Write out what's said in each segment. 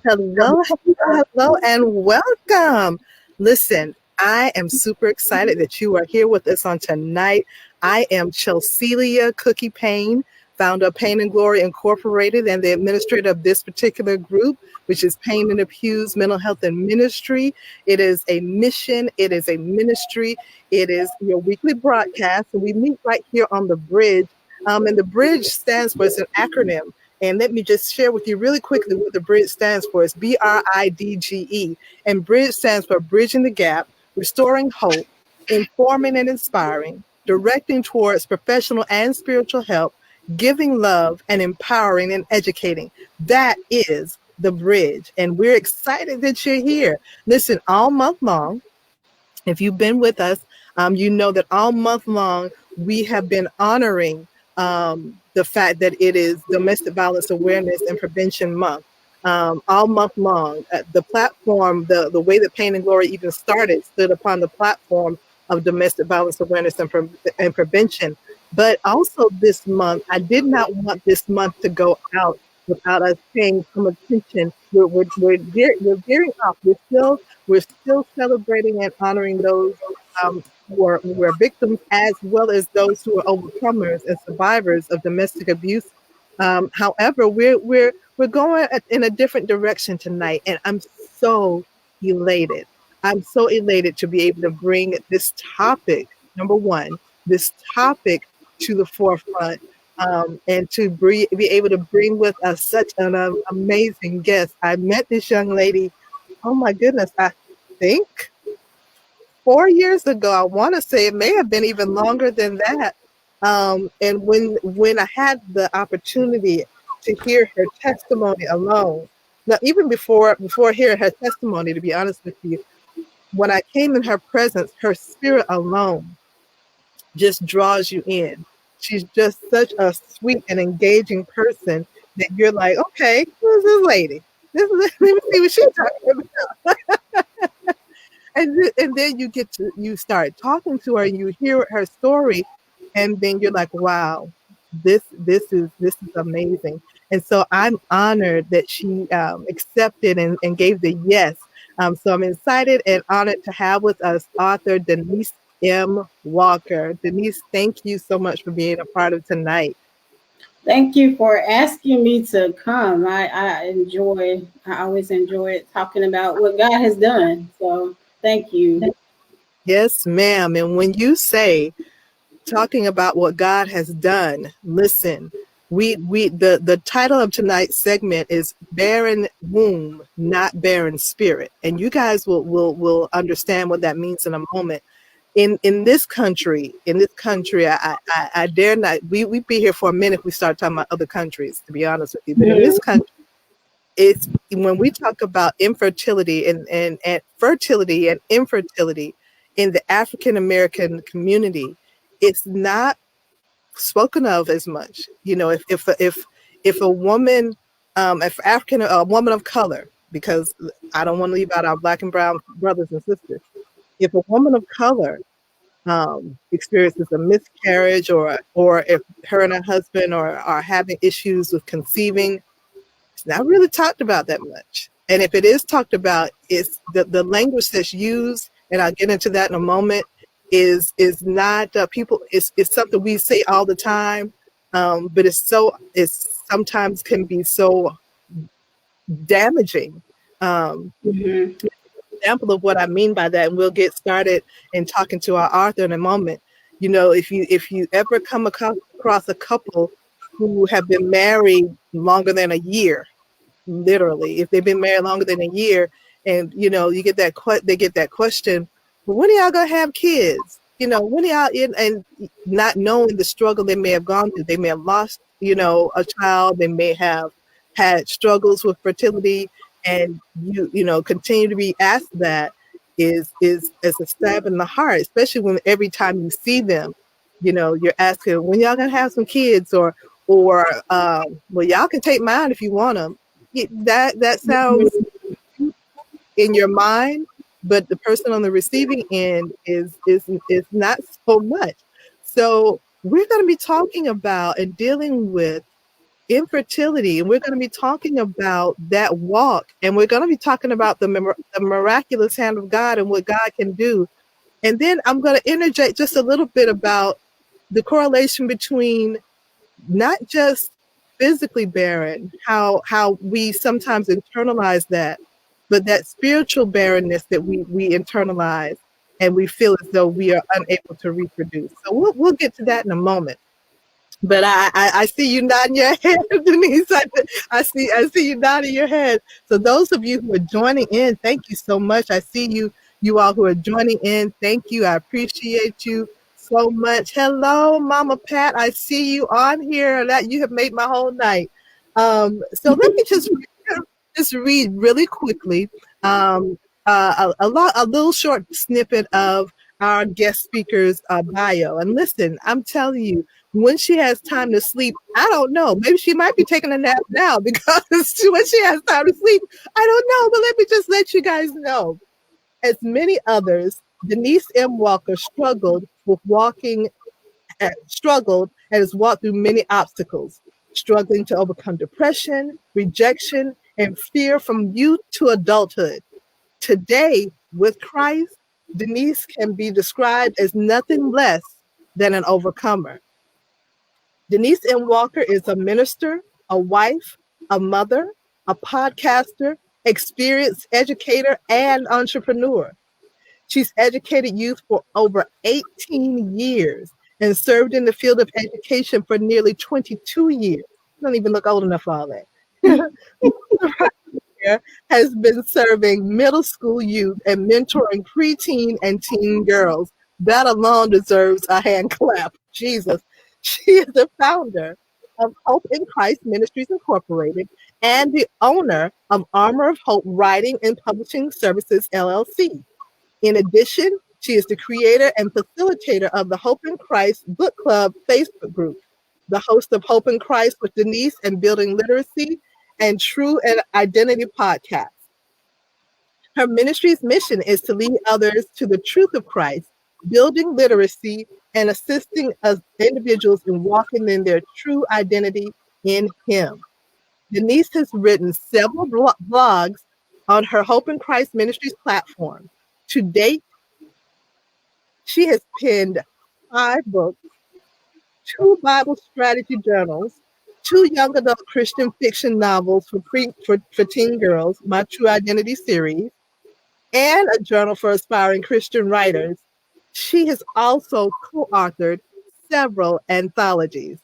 Hello, hello, hello, and welcome. Listen, I am super excited that you are here with us on tonight. I am Chelsealya Cookie Payne, founder of Payne and Glory Incorporated and the administrator of this particular group, which is Payne and the Pews Mental Health and Ministry. It is a mission, it is a ministry, it is your weekly broadcast, and we meet right here on the bridge. And the bridge stands for, it's an acronym. And let me just share with you really quickly what the BRIDGE stands for. It's B.R.I.D.G.E. And BRIDGE stands for Bridging the Gap, Restoring Hope, Informing and Inspiring, Directing Towards Professional and Spiritual Help, Giving Love, and Empowering and Educating. That is the bridge. And we're excited that you're here. Listen, all month long, if you've been with us, you know that all month long, we have been honoring the fact that it is Domestic Violence Awareness and Prevention Month. All month long, the platform, the way that Pain and Glory even started, stood upon the platform of domestic violence awareness and prevention. But also this month, I did not want this month to go out without us paying some attention. We're gearing up. We're still celebrating and honoring those who are victims, as well as those who are overcomers and survivors of domestic abuse. However, we're going in a different direction tonight, and I'm so elated. I'm so elated to be able to bring this topic, number one, this topic to the forefront, and to be able to bring with us such an amazing guest. I met this young lady, oh my goodness, I think 4 years ago. I want to say it may have been even longer than that. And when I had the opportunity to hear her testimony alone, now even before hearing her testimony, to be honest with you, when I came in her presence, her spirit alone just draws you in. She's just such a sweet and engaging person that you're like, okay, who's this lady? Let me see what she's talking about. And then you start talking to her and you hear her story, and then you're like, wow, this is amazing. And so I'm honored that she accepted and gave the yes. So I'm excited and honored to have with us author Denise M Walker. Denise, thank you so much for being a part of tonight. Thank you for asking me to come. I always enjoy talking about what God has done. So thank you. Yes, ma'am. And when you say talking about what God has done, listen, the title of tonight's segment is Barren Womb, Not Barren Spirit. And you guys will understand what that means in a moment. In this country, I dare not, we'd be here for a minute if we start talking about other countries, to be honest with you. But in this country, it's when we talk about infertility and fertility and infertility in the African American community, it's not spoken of as much. You know, if a woman, if a woman of color, because I don't want to leave out our Black and brown brothers and sisters, if a woman of color experiences a miscarriage, or if her and her husband are having issues with conceiving, it's not really talked about that much. And if it is talked about, it's the language that's used, and I'll get into that in a moment, is not people. It's something we say all the time, but it's sometimes can be so damaging. Mhm. Example of what I mean by that, and we'll get started in talking to our author in a moment. You know, if you ever come across a couple who have been married longer than a year, literally, if they've been married longer than a year, and you know, you get that they get that question, well, when are y'all gonna have kids? You know, when are y'all in, and not knowing the struggle they may have gone through. They may have lost, you know, a child. They may have had struggles with fertility, and you know, continue to be asked that is as a stab in the heart, especially when every time you see them, you know, you're asking, when y'all gonna have some kids, or well, y'all can take mine if you want them. That sounds in your mind, but the person on the receiving end is not so much. So we're going to be talking about and dealing with infertility, and we're going to be talking about that walk, and we're going to be talking about the miraculous hand of God and what God can do. And then I'm going to interject just a little bit about the correlation between not just physically barren, how we sometimes internalize that, but that spiritual barrenness that we internalize and we feel as though we are unable to reproduce. So we'll get to that in a moment. But I see you nodding your head, Denise. I see you nodding your head. So those of you who are joining in, thank you so much. I see you all who are joining in. Thank you. I appreciate you so much. Hello, Mama Pat. I see you on here. That you have made my whole night. So let me just read really quickly a little short snippet of our guest speaker's bio. And listen, I'm telling you, when she has time to sleep, I don't know. Maybe she might be taking a nap now because when she has time to sleep, I don't know. But let me just let you guys know. As many others, Denise M. Walker struggled and has walked through many obstacles, struggling to overcome depression, rejection, and fear from youth to adulthood. Today, with Christ, Denise can be described as nothing less than an overcomer. Denise M. Walker is a minister, a wife, a mother, a podcaster, experienced educator, and entrepreneur. She's educated youth for over 18 years and served in the field of education for nearly 22 years. I don't even look old enough for all that. Has been serving middle school youth and mentoring preteen and teen girls. That alone deserves a hand clap. Jesus. She is the founder of Hope in Christ Ministries Incorporated and the owner of Armor of Hope Writing and Publishing Services, LLC. In addition, she is the creator and facilitator of the Hope in Christ Book Club Facebook group, the host of Hope in Christ with Denise and Building Literacy and True and Identity podcast. Her ministry's mission is to lead others to the truth of Christ, building literacy, and assisting us individuals in walking in their true identity in Him. Denise has written several blogs on her Hope in Christ Ministries platform. To date, she has penned 5 books, 2 Bible strategy journals, 2 young adult Christian fiction novels for teen girls, My True Identity series, and a journal for aspiring Christian writers. She has also co-authored several anthologies.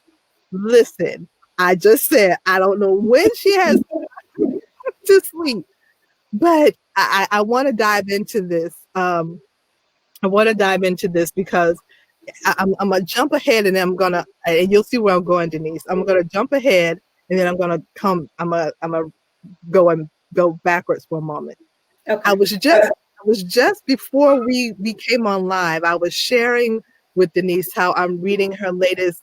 Listen, I just said I don't know when she has to sleep, but I want to dive into this. I want to dive into this because I'm gonna jump ahead and then and you'll see where I'm going, Denise. I'm gonna jump ahead and then I'm gonna go backwards for a moment. Okay. I was just before we came on live, I was sharing with Denise how I'm reading her latest,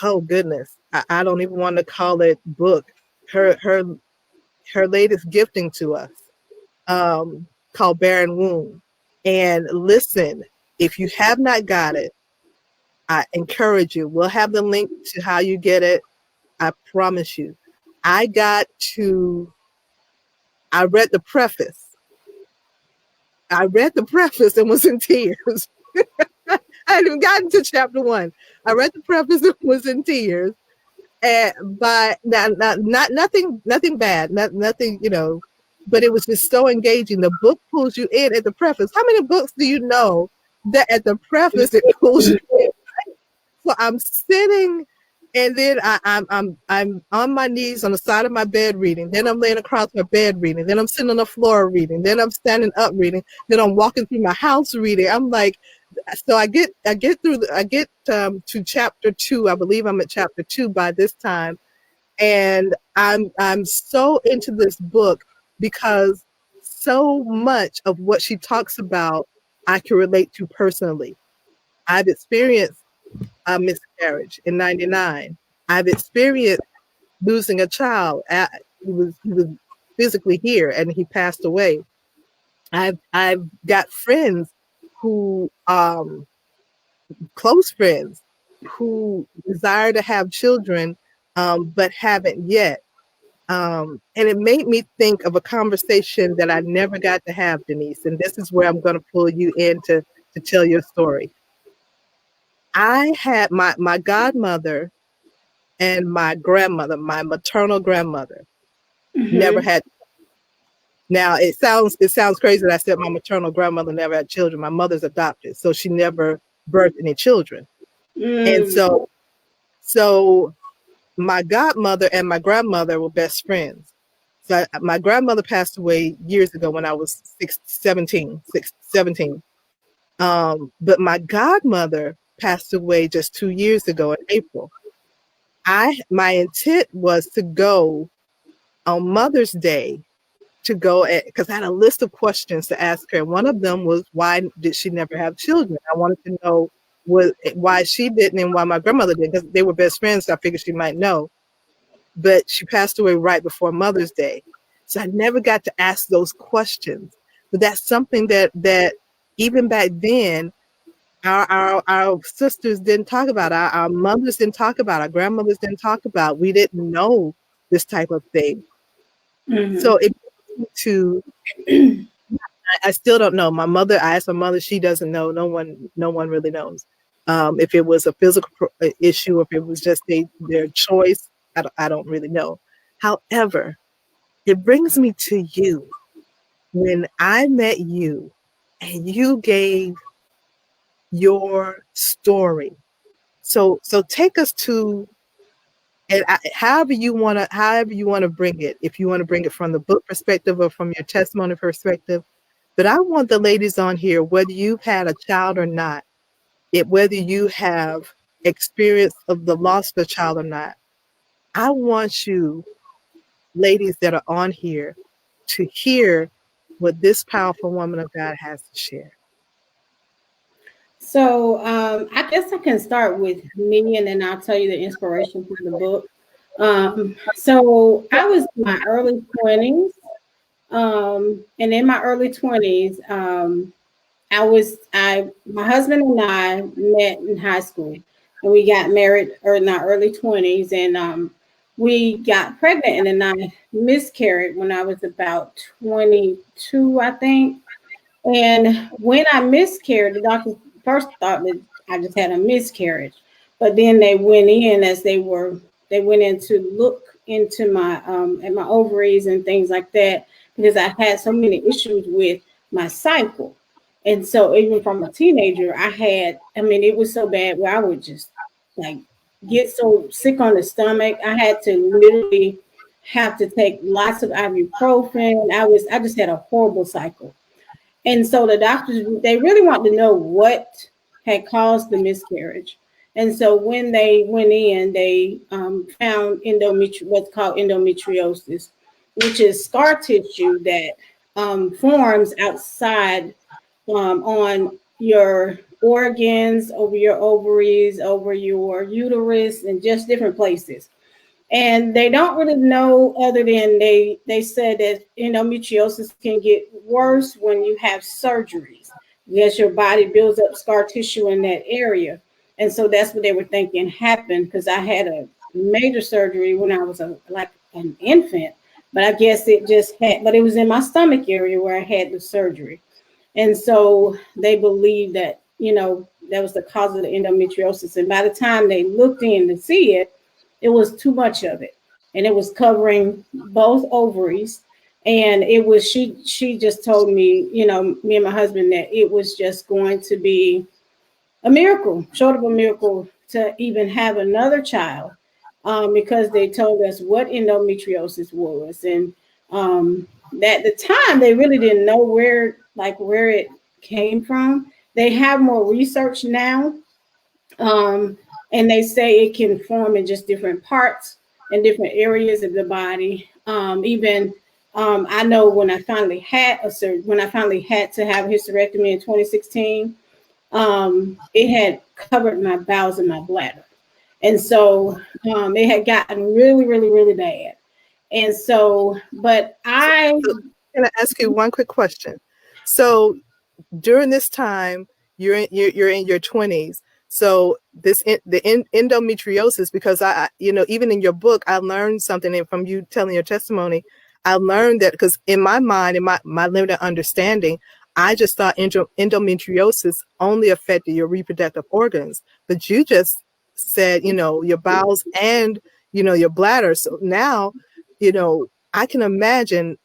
oh goodness, I don't even want to call it book, her her her latest gifting to us, called Barren. And listen, if you have not got it, I encourage you. We'll have the link to how you get it. I promise you. I got to, I read the preface. I read the preface and was in tears. I hadn't even gotten to chapter 1. I read the preface and was in tears. But not nothing bad, nothing, but it was just so engaging. The book pulls you in at the preface. How many books do you know that at the preface it pulls you in? So I'm sitting, and then I'm on my knees on the side of my bed reading. Then I'm laying across my bed reading. Then I'm sitting on the floor reading. Then I'm standing up reading. Then I'm walking through my house reading. I'm like, so I get to chapter 2. I believe I'm at chapter 2 by this time, and I'm so into this book because so much of what she talks about I can relate to personally. I've experienced a miscarriage in '99. I've experienced losing a child. He was physically here and he passed away. I've got friends who close friends who desire to have children, but haven't yet. And it made me think of a conversation that I never got to have, Denise. And this is where I'm going to pull you in to tell your story. I had my godmother and my grandmother, my maternal grandmother, never Mm-hmm. had. Now it sounds crazy that I said my maternal grandmother never had children. My mother's adopted, so she never birthed any children. And Mm. so my godmother and my grandmother were best friends. So my grandmother passed away years ago when I was 17. But my godmother passed away just 2 years ago in April. My intent was to go on Mother's Day to go because I had a list of questions to ask her. One of them was, why did she never have children? I wanted to know why she didn't and why my grandmother did, because they were best friends. So I figured she might know. But she passed away right before Mother's Day. So I never got to ask those questions. But that's something that even back then, our sisters didn't talk about, our mothers didn't talk about, our grandmothers didn't talk about. We didn't know this type of thing. So Mm-hmm. it to I still don't know. I asked my mother, she doesn't know. No one really knows. If it was a physical issue, if it was just their choice, I don't really know. However, it brings me to you. When I met you and you gave your story. So take us to, and however you want to bring it. If you want to bring it from the book perspective or from your testimony perspective, but I want the ladies on here, whether you've had a child or not, whether you have experience of the loss of a child or not, I want you, ladies that are on here, to hear what this powerful woman of God has to share. So I guess I can start with me, and then I'll tell you the inspiration for the book. So I was in my early 20s, and in my early 20s, my husband and I met in high school, and we got married in our early 20s, and we got pregnant, and I miscarried when I was about 22, I think. And when I miscarried, the doctor first thought that I just had a miscarriage, but then they went in they went in to look into my at my ovaries and things like that, because I had so many issues with my cycle. And so even from a teenager, I mean, it was so bad where I would just like get so sick on the stomach. I had to literally have to take lots of ibuprofen. I just had a horrible cycle. And so the doctors, they really wanted to know what had caused the miscarriage. And so when they went in, they found what's called endometriosis, which is scar tissue that forms outside on your organs, over your ovaries, over your uterus, and just different places. And they don't really know, other than they said that endometriosis can get worse when you have surgeries, because your body builds up scar tissue in that area. And so that's what they were thinking happened, because I had a major surgery when I was like an infant, but I guess but it was in my stomach area where I had the surgery. And so they believed that, that was the cause of the endometriosis. And by the time they looked in to see it, it was too much of it. And it was covering both ovaries. And she just told me, me and my husband, that it was just going to be a miracle, short of a miracle, to even have another child, because they told us what endometriosis was. And at the time, they really didn't know where it came from. They have more research now, and they say it can form in just different parts and different areas of the body. Even I know when I finally had when I finally had to have a hysterectomy in 2016, it had covered my bowels and my bladder. And so it had gotten really, really, really bad. And so, but So, so can I ask you one quick question? So during this time, you're in your 20s. So endometriosis, because even in your book, I learned something, and from you telling your testimony, I learned that, because in my mind, in my limited understanding, I just thought endometriosis only affected your reproductive organs, but you just said, your bowels and, your bladder. So now, I can imagine,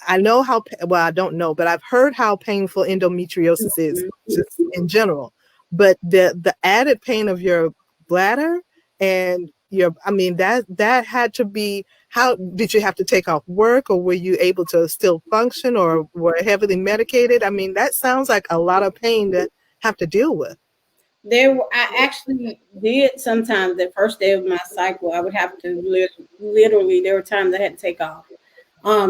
I know how, well, I don't know, but I've heard how painful endometriosis is just in general. But the added pain of your bladder and that had to be, how did you have to take off work, or were you able to still function, or were heavily medicated? I mean, that sounds like a lot of pain to have to deal with. I actually did sometimes the first day of my cycle, I would have to literally, there were times I had to take off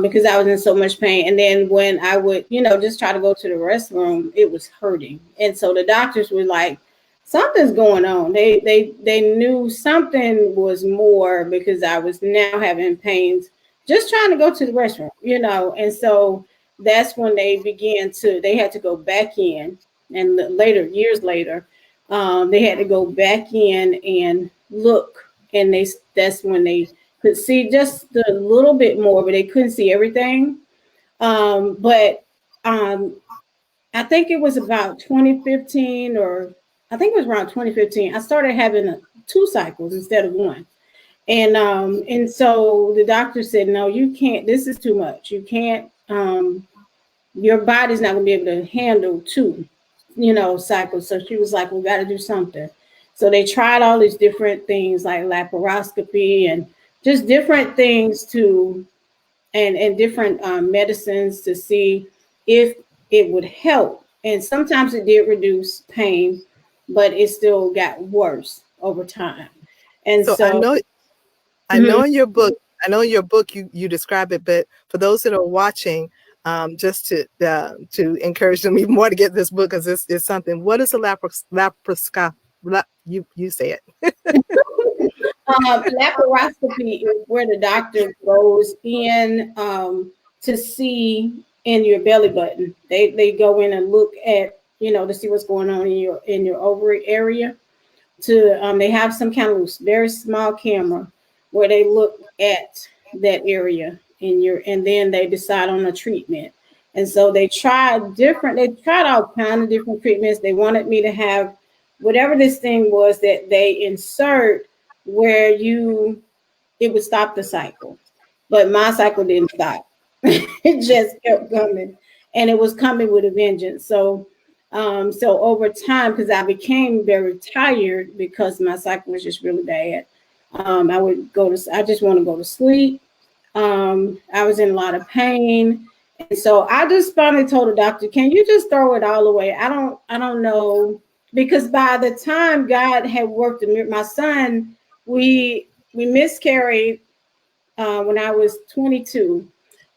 because I was in so much pain. And then when I would, just try to go to the restroom, it was hurting. And so the doctors were like, something's going on. They knew something was more, because I was now having pains just trying to go to the restroom, And so that's when they had to go back in. And later, years later, they had to go back in and look. And that's when they could see just a little bit more, but they couldn't see everything. But I think it was about 2015, or I think it was around 2015. I started having 2 cycles instead of 1. And so the doctor said, no, you can't, this is too much. You can't, your body's not gonna be able to handle 2, cycles. So she was like, we got to do something. So they tried all these different things like laparoscopy and just different things and different medicines to see if it would help. And sometimes it did reduce pain, but it still got worse over time. And So I so, know I mhm. know in your book, you describe it, but for those that are watching, just to encourage them even more to get this book, because this is something. What is a laparoscopy? You say it. Laparoscopy is where the doctor goes in to see in your belly button. They go in and look at, to see what's going on in your ovary area. They have some kind of very small camera where they look at that area and then they decide on a treatment. And so they tried all kinds of different treatments. They wanted me to have whatever this thing was that they insert where it would stop the cycle. But my cycle didn't stop. It just kept coming. And it was coming with a vengeance. So over time, because I became very tired because my cycle was just really bad. I just want to go to sleep. I was in a lot of pain. And so I just finally told the doctor, can you just throw it all away? I don't know. Because by the time God had worked my son, we miscarried when I was 22.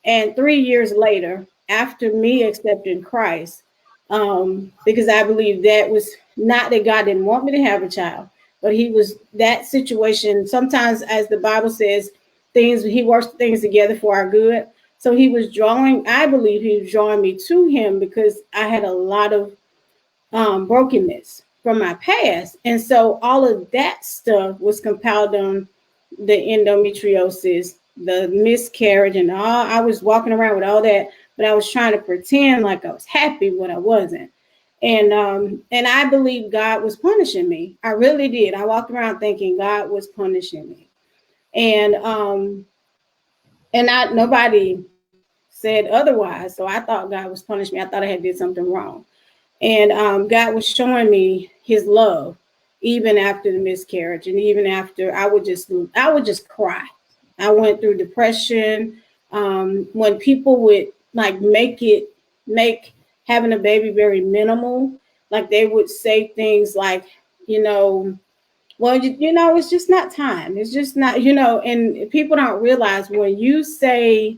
And 3 years later, after me accepting Christ, because I believe that was not that God didn't want me to have a child, but he was that situation. Sometimes, as the Bible says, he works things together for our good. So I believe he was drawing me to him because I had a lot of brokenness from my past. And so all of that stuff was compiled on the endometriosis, the miscarriage, and all. I was walking around with all that, but I was trying to pretend like I was happy when I wasn't. And I believe God was punishing me. I really did. I walked around thinking God was punishing me. And nobody said otherwise. So I thought God was punishing me. I thought I had did something wrong. And God was showing me his love, even after the miscarriage. And even after, I would just cry. I went through depression. When people would like make having a baby very minimal, like they would say things like, well, it's just not time. It's just not, and people don't realize when you say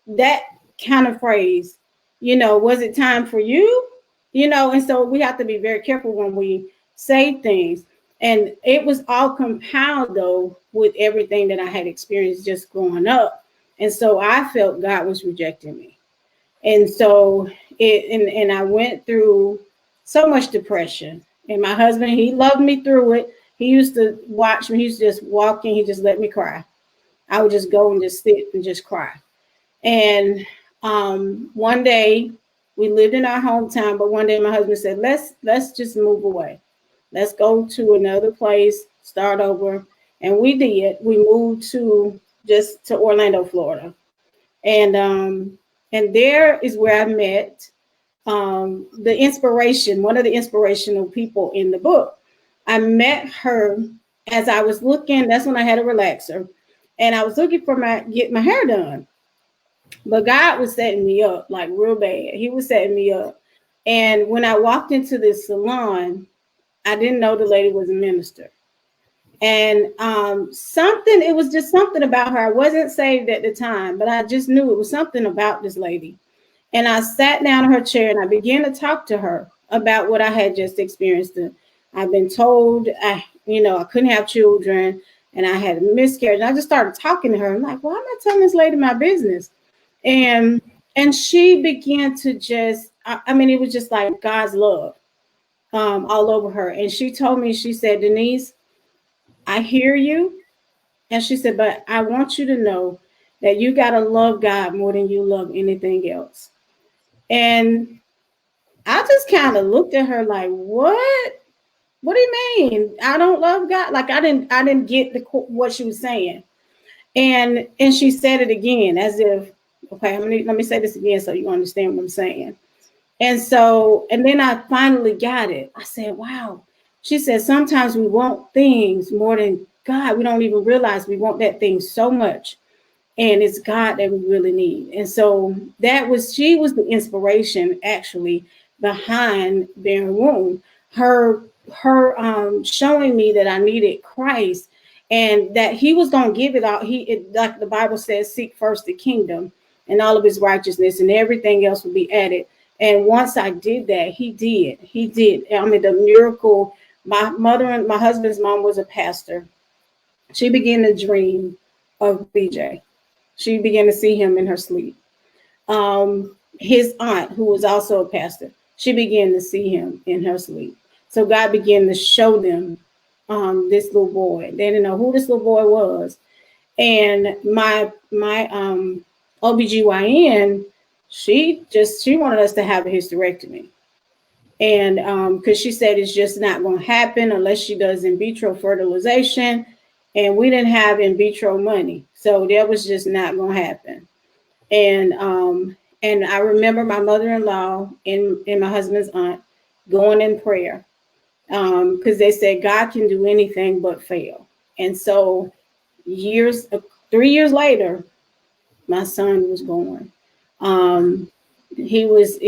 that kind of phrase, was it time for you? And so we have to be very careful when we say things. And it was all compiled though with everything that I had experienced just growing up. And so I felt God was rejecting me. And so and I went through so much depression. And my husband, he loved me through it. He used to watch me. He used to just walk in. He just let me cry. I would just go and just sit and just cry. And one day we lived in our hometown, but one day my husband said, let's just move away. Let's go to another place, start over. And we did. We moved to Orlando, Florida. And there is where I met the inspiration, one of the inspirational people in the book. I met her as I was looking. That's when I had a relaxer, and I was looking for get my hair done. But God was setting me up like real bad. He was setting me up. And when I walked into this salon, I didn't know the lady was a minister. And it was just something about her. I wasn't saved at the time, but I just knew it was something about this lady. And I sat down in her chair and I began to talk to her about what I had just experienced. I've been told I couldn't have children and I had a miscarriage. And I just started talking to her. I'm like, why am I telling this lady my business? And she began to it was just like God's love all over her. And she told me, she said, Denise, I hear you. And she said, but I want you to know that you got to love God more than you love anything else. And I just kind of looked at her like, what? What do you mean? I don't love God? Like I didn't get what she was saying. And she said it again as if, okay, let me say this again so you understand what I'm saying. And then I finally got it. I said, wow. She said, sometimes we want things more than God. We don't even realize we want that thing so much. And it's God that we really need. And so she was the inspiration actually behind Barren Womb. Her showing me that I needed Christ and that he was going to give it all. Like the Bible says, seek first the kingdom and all of his righteousness and everything else will be added. And once I did that, he did. I mean, the miracle, my mother and my husband's mom was a pastor. She began to dream of BJ. She began to see him in her sleep. His aunt, who was also a pastor, she began to see him in her sleep. So God began to show them this little boy. They didn't know who this little boy was. And my OBGYN, she wanted us to have a hysterectomy. And because she said it's just not going to happen unless she does in vitro fertilization. And we didn't have in vitro money. So that was just not going to happen. And I remember my mother-in-law and my husband's aunt going in prayer because they said God can do anything but fail. And so 3 years later, my son was born. He was,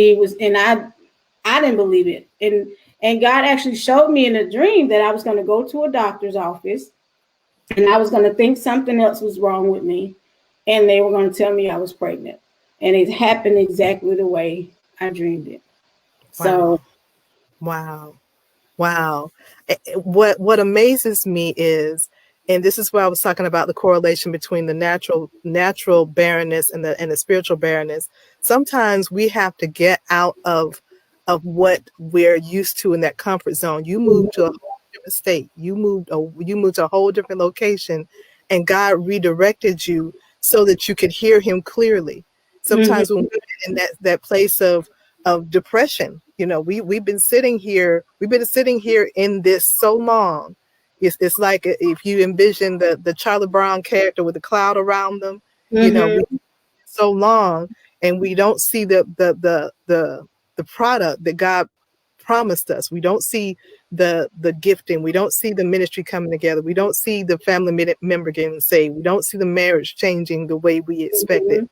and I didn't believe it. And God actually showed me in a dream that I was going to go to a doctor's office and I was going to think something else was wrong with me. And they were going to tell me I was pregnant. And it happened exactly the way I dreamed it. So, Wow. What amazes me is, and this is where I was talking about the correlation between the natural barrenness and the spiritual barrenness. Sometimes we have to get out of what we're used to in that comfort zone. You move to a whole different state. You moved to a whole different location, and God redirected you so that you could hear Him clearly. Sometimes when we're in that place of depression, we've been sitting here in this so long. It's like if you envision the Charlie Brown character with the cloud around them, we so long and we don't see the product that God promised us. We don't see the gifting. We don't see the ministry coming together. We don't see the family member getting saved. We don't see the marriage changing the way we expected.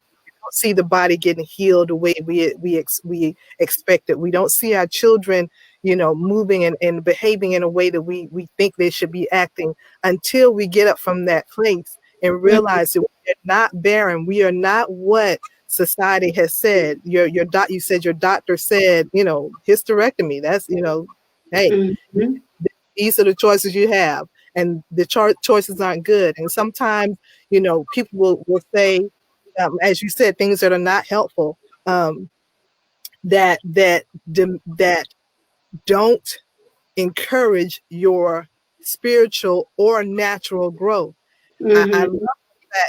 See the body getting healed the way we expected. We don't see our children, moving and behaving in a way that we think they should be acting until we get up from that place and realize that we are not barren. We are not what society has said. You said your doctor said, hysterectomy. That's, hey, these are the choices you have, and the choices aren't good. And sometimes, people will say, as you said, things that are not helpful, that don't encourage your spiritual or natural growth. I love Mhm.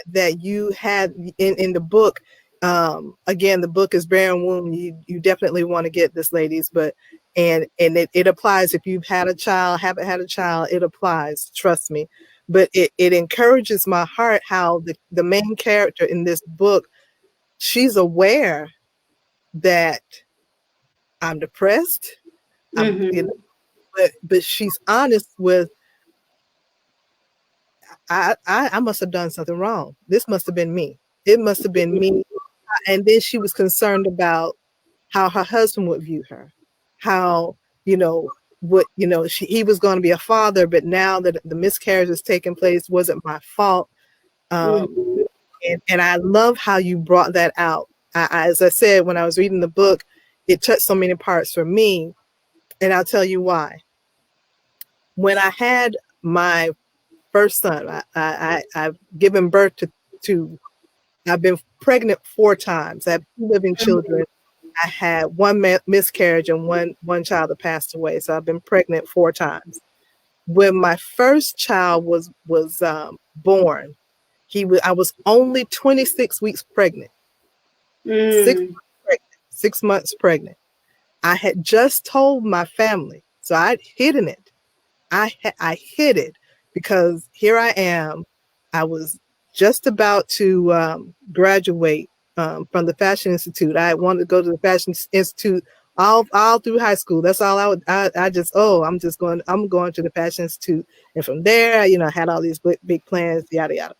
that you had in the book. Again, the book is Barren Womb. You definitely want to get this, ladies. But and it applies if you've had a child, haven't had a child. It applies. Trust me. But it encourages my heart how the main character in this book, she's aware that I'm depressed. I'm you know, Mhm. but she's honest with I must have done something wrong. This must have been me. It must have been me. And then she was concerned about how her husband would view her, how you know what he was going to be a father, but now that the miscarriage is taking place, wasn't my fault. Um, Mhm. and I love how you brought that out. As I said when I was reading the book, it touched so many parts for me, and I'll tell you why. When I had my first son, I've given birth to I've been pregnant 4 times. I have 2 living children. I had one miscarriage and one child that passed away. So I've been pregnant 4 times. When my first child was born, I was only 26 weeks pregnant, six Mm. months pregnant, 6 months pregnant. I had just told my family, so I'd hidden it. I hid it because here I am. I was just about to graduate from the Fashion Institute. I wanted to go to the Fashion Institute all through high school. That's all I would. I just I'm going to the Fashion Institute, and from there, I had all these big plans. Yada yada.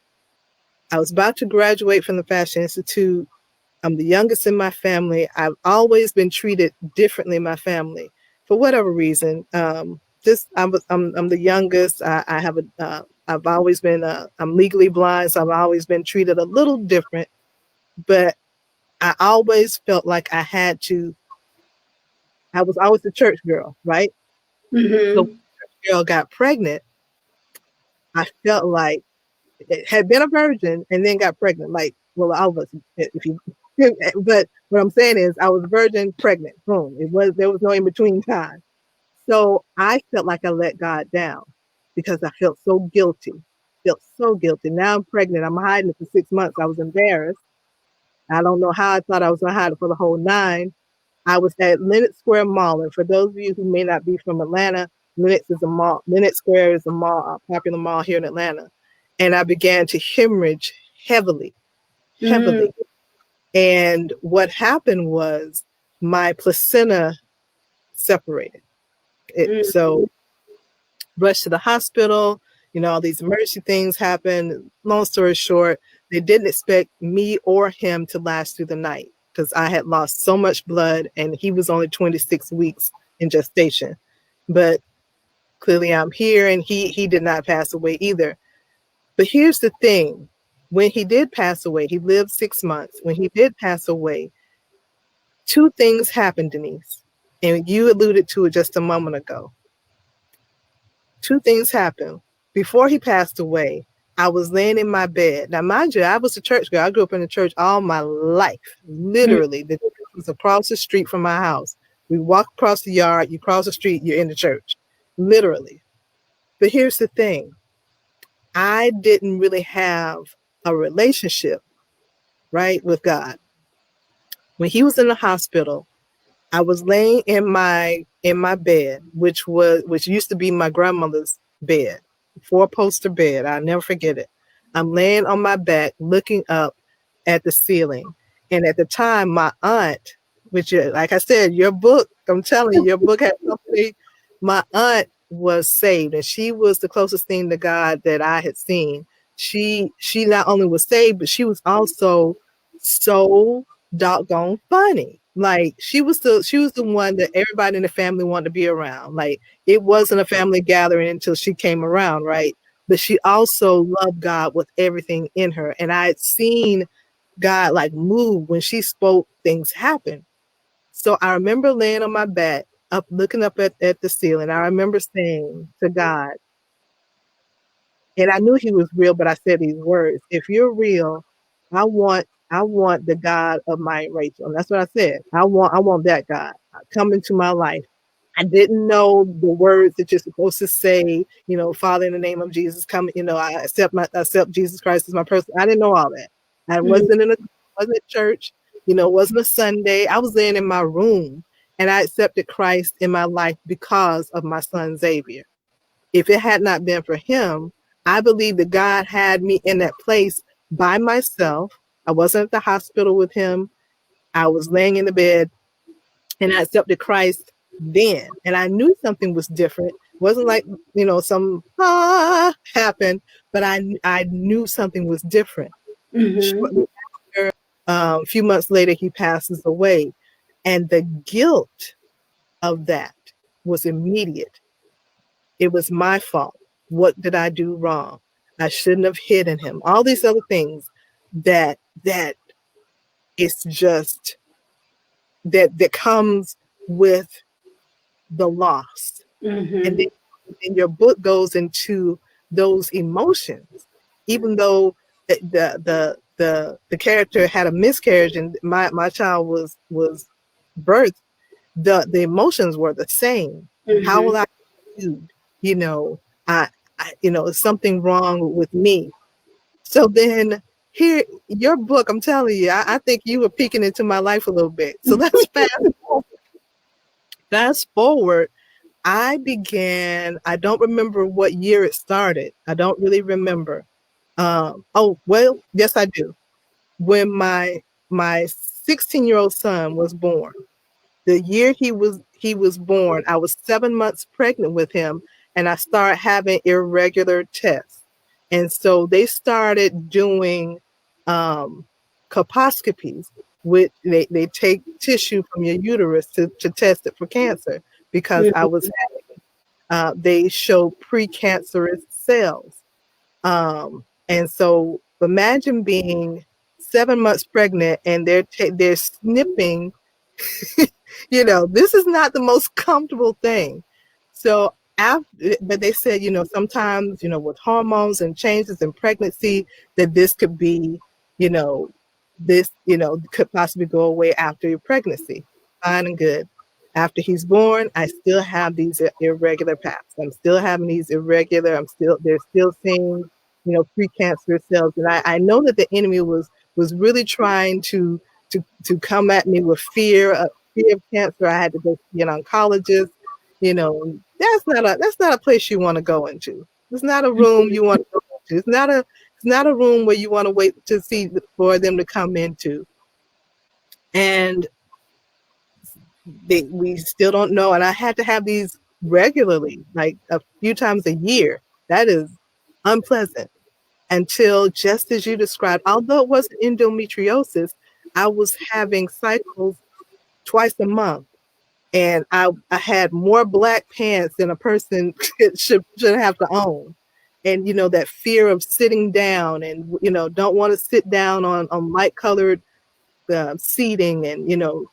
I was about to graduate from the Fashion Institute. I'm the youngest in my family. I've always been treated differently in my family for whatever reason. Just I'm the youngest. I have a I've always been I'm legally blind, so I've always been treated a little different. But I always felt like I had to. I was always the church girl, right? So when Mhm. the church girl got pregnant, I felt like it had been a virgin and then got pregnant. Like, well, all of us, if you, but what I'm saying is, I was virgin, pregnant. Boom. There was no in between time. So I felt like I let God down because I felt so guilty. Felt so guilty. Now I'm pregnant. I'm hiding it for 6 months. I was embarrassed. I don't know how I thought I was going to hide it for the whole 9. I was at Lenox Square Mall, and for those of you who may not be from Atlanta, Lenox is a mall. Lenox Square is a mall, a popular mall here in Atlanta, and I began to hemorrhage heavily, Mm. heavily. And what happened was my placenta separated. Mm. So rushed to the hospital. All these emergency things happened. Long story short, they didn't expect me or him to last through the night because I had lost so much blood and he was only 26 weeks in gestation. But clearly I'm here and he did not pass away either. But here's the thing. When he did pass away, he lived 6 months. When he did pass away, 2 things happened, Denise. And you alluded to it just a moment ago. 2 things happened. Before he passed away, I was laying in my bed. Now, mind you, I was a church girl. I grew up in the church all my life. Mm. Literally, the church was across the street from my house. We walk across the yard, you cross the street, you're in the church. Literally. But here's the thing. I didn't really have a relationship, right, with God. When he was in the hospital, I was laying in my bed, which used to be my grandmother's bed, 4-poster bed. I'll never forget it. I'm laying on my back, looking up at the ceiling, and at the time, my aunt, which, like I said, your book, I'm telling you, your book had something. My aunt was saved, and she was the closest thing to God that I had seen. She not only was saved, but she was also so doggone funny. Like she was the one that everybody in the family wanted to be around. Like it wasn't a family gathering until she came around, right? But she also loved God with everything in her. And I had seen God like move when she spoke, things happen. So I remember laying on my back, up looking up at the ceiling. I remember saying to God, and I knew he was real, but I said these words. If you're real, I want the God of my Rachel. And that's what I said. I want that God come into my life. I didn't know the words that you're supposed to say, Father, in the name of Jesus, come, I accept Jesus Christ as my person. I didn't know all that. I wasn't at church, wasn't a Sunday. I was laying in my room and I accepted Christ in my life because of my son Xavier. If it had not been for him, I believe that God had me in that place by myself. I wasn't at the hospital with him. I was laying in the bed and I accepted Christ then. And I knew something was different. It wasn't like, some happened, but I knew something was different. Mm-hmm. Shortly after, a few months later, he passes away. And the guilt of that was immediate. It was my fault. What did I do wrong? I shouldn't have hidden him. All these other things that it's just that comes with the loss. And Mm-hmm. then your book goes into those emotions, even though the character had a miscarriage and my child was birthed, the emotions were the same. How will Mm-hmm. I do? You know, is something wrong with me? So then here, your book, I'm telling you, I think you were peeking into my life a little bit. So let's fast forward. I don't remember what year it started. I don't really remember. Oh, well, yes, I do. When my 16-year-old son was born, the year he was born, I was 7 months pregnant with him, and I started having irregular tests. And so they started doing um, colposcopies, which they take tissue from your uterus to test it for cancer because they show precancerous cells. And so imagine being 7 months pregnant and they're snipping. This is not the most comfortable thing. So but they said, sometimes, with hormones and changes in pregnancy, that this could be, you know, could possibly go away after your pregnancy. Fine and good. After he's born, I still have these irregular paths. I'm still having these irregular. They're still seeing, precancerous cells, and I know that the enemy was really trying to come at me with fear of cancer. I had to go see an oncologist. That's not a place you want to go into. It's not a room you want to go into. It's not a room where you want to wait to see for them to come into. And we still don't know. And I had to have these regularly, like a few times a year. That is unpleasant until, just as you described, although it wasn't endometriosis, I was having cycles twice a month. And I had more black pants than a person should have to own. And, that fear of sitting down and, don't want to sit down on light colored seating and,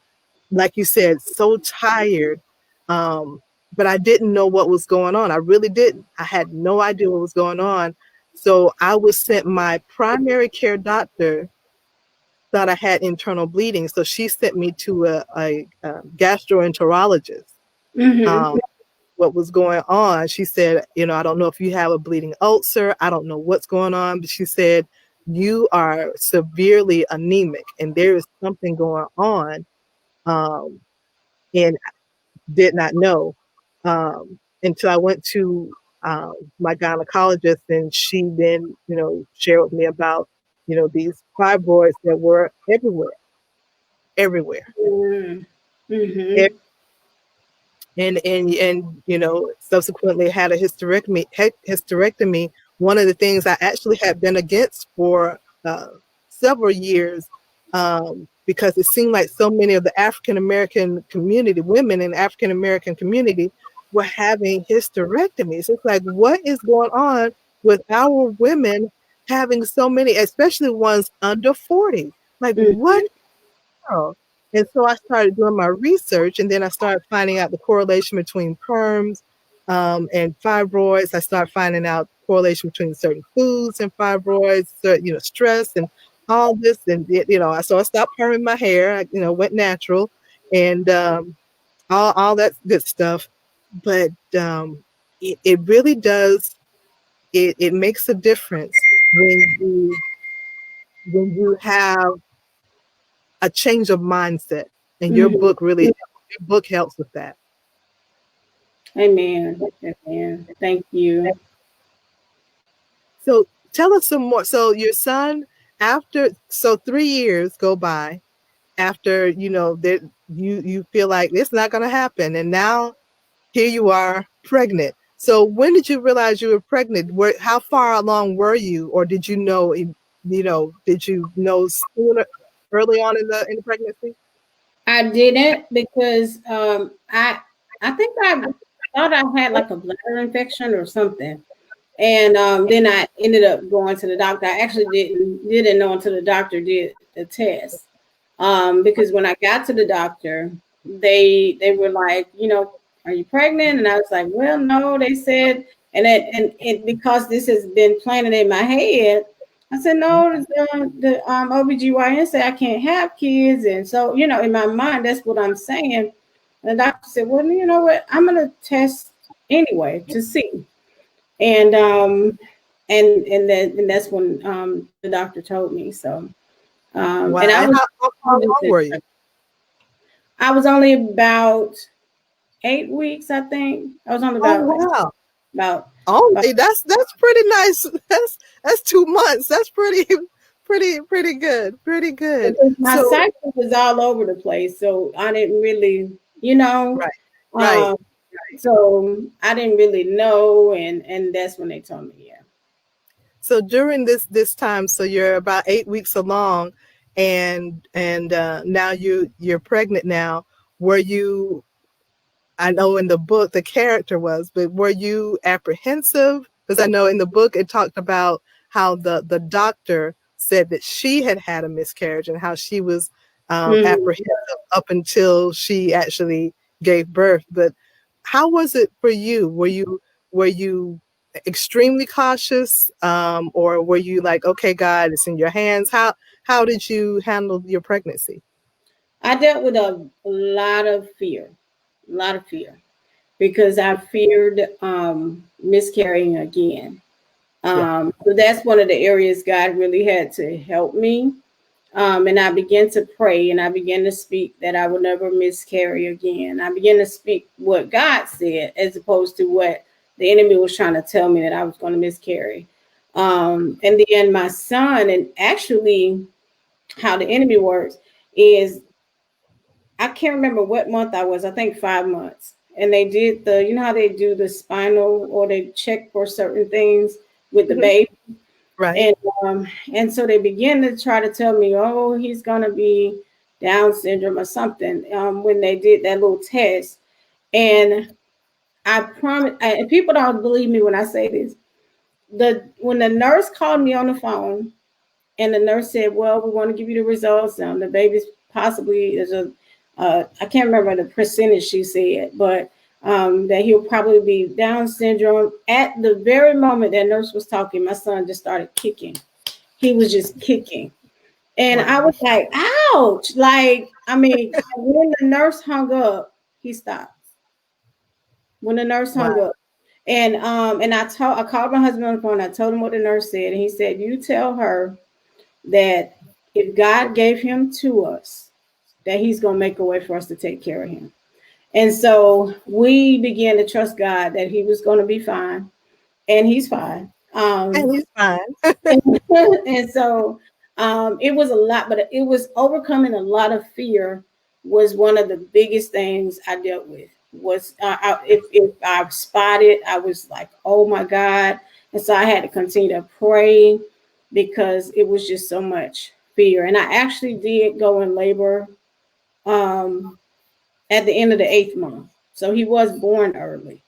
like you said, so tired. Um, but I didn't know what was going on. I really didn't. I had no idea what was going on. So I was sent, my primary care doctor thought I had internal bleeding. So she sent me to a gastroenterologist. Mm-hmm. Um, what was going on? She said, I don't know if you have a bleeding ulcer. I don't know what's going on. But she said, you are severely anemic and there is something going on. Um, and did not know until I went to my gynecologist, and she then, shared with me about, these fibroids that were everywhere. Mm-hmm. And subsequently had a hysterectomy. One of the things I actually had been against for several years, because it seemed like so many of the African American community, women in the African American community, were having hysterectomies. It's like, what is going on with our women having so many, especially ones under 40? Like, what? Oh. And so I started doing my research, and then I started finding out the correlation between perms and fibroids. I started finding out correlation between certain foods and fibroids, stress and all this. And, so I stopped perming my hair. I, went natural and all that good stuff. but it really does. It makes a difference when you have a change of mindset, and your Mhm. book really your book helps with that. Amen. Amen. Thank you. So tell us some more. So your son, after 3 years go by after that you feel like it's not going to happen, and now here you are pregnant. So when did you realize you were pregnant? How far along were you, or did you know? Did you know sooner, early on in the pregnancy? I didn't because I think I thought I had like a bladder infection or something. And then I ended up going to the doctor. I actually didn't know until the doctor did the test. Because when I got to the doctor, they were like, are you pregnant? And I was like, well, no. They said, and because this has been planted in my head, I said, no. The OBGYN said I can't have kids, and so in my mind, that's what I'm saying. And the doctor said, well, you know what? I'm gonna test anyway to see. And and that's when the doctor told me. So and Wow. I And was how long were you? I was only about 8 weeks, I think. I was only Oh about wow. about about Only that's pretty nice. That's 2 months. That's pretty good. Pretty good. because my So cycle was all over the place, so I didn't really, you know, right, right. um, so I didn't really know, and that's when they told me, yeah. So during this time, so you're about 8 weeks along, and now you're pregnant now. Were you? I know in the book the character was, but were you apprehensive? Because I know in the book it talked about how the doctor said that she had a miscarriage and how she was Mhm. apprehensive up until she actually gave birth. But how was it for you? Were you extremely cautious, or were you like, okay, God, it's in your hands? How did you handle your pregnancy? I dealt with a lot of fear, because I feared miscarrying again. Yeah. So that's one of the areas God really had to help me. And I began to pray, and I began to speak that I would never miscarry again. I began to speak what God said as opposed to what the enemy was trying to tell me that I was going to miscarry. And then my son, and actually how the enemy works is I can't remember what month I was. I think 5 months. And they did how they do the spinal, or they check for certain things with the Mhm. baby. Right. And and so they began to try to tell me, oh, he's gonna be Down syndrome or something. When they did that little test, and I promise, and people don't believe me when I say this. When the nurse called me on the phone, and the nurse said, well, we want to give you the results. The baby's possibly is I can't remember the percentage she said, but that he'll probably be Down syndrome. At the very moment that nurse was talking, my son just started kicking. He was just kicking. And I Wow. was like, ouch. Like, I mean, when the nurse hung up, he stopped. When the nurse hung Wow. up. And I called my husband on the phone. I told him what the nurse said. And he said, you tell her that if God gave him to us, that he's going to make a way for us to take care of him. And so we began to trust God that he was going to be fine, and he's fine. And he's fine. And so it was a lot, but it was overcoming a lot of fear was one of the biggest things I dealt with. Was if I spotted, I was like, oh my God. And so I had to continue to pray because it was just so much fear. And I actually did go in labor um, at the end of the 8th month. So he was born early.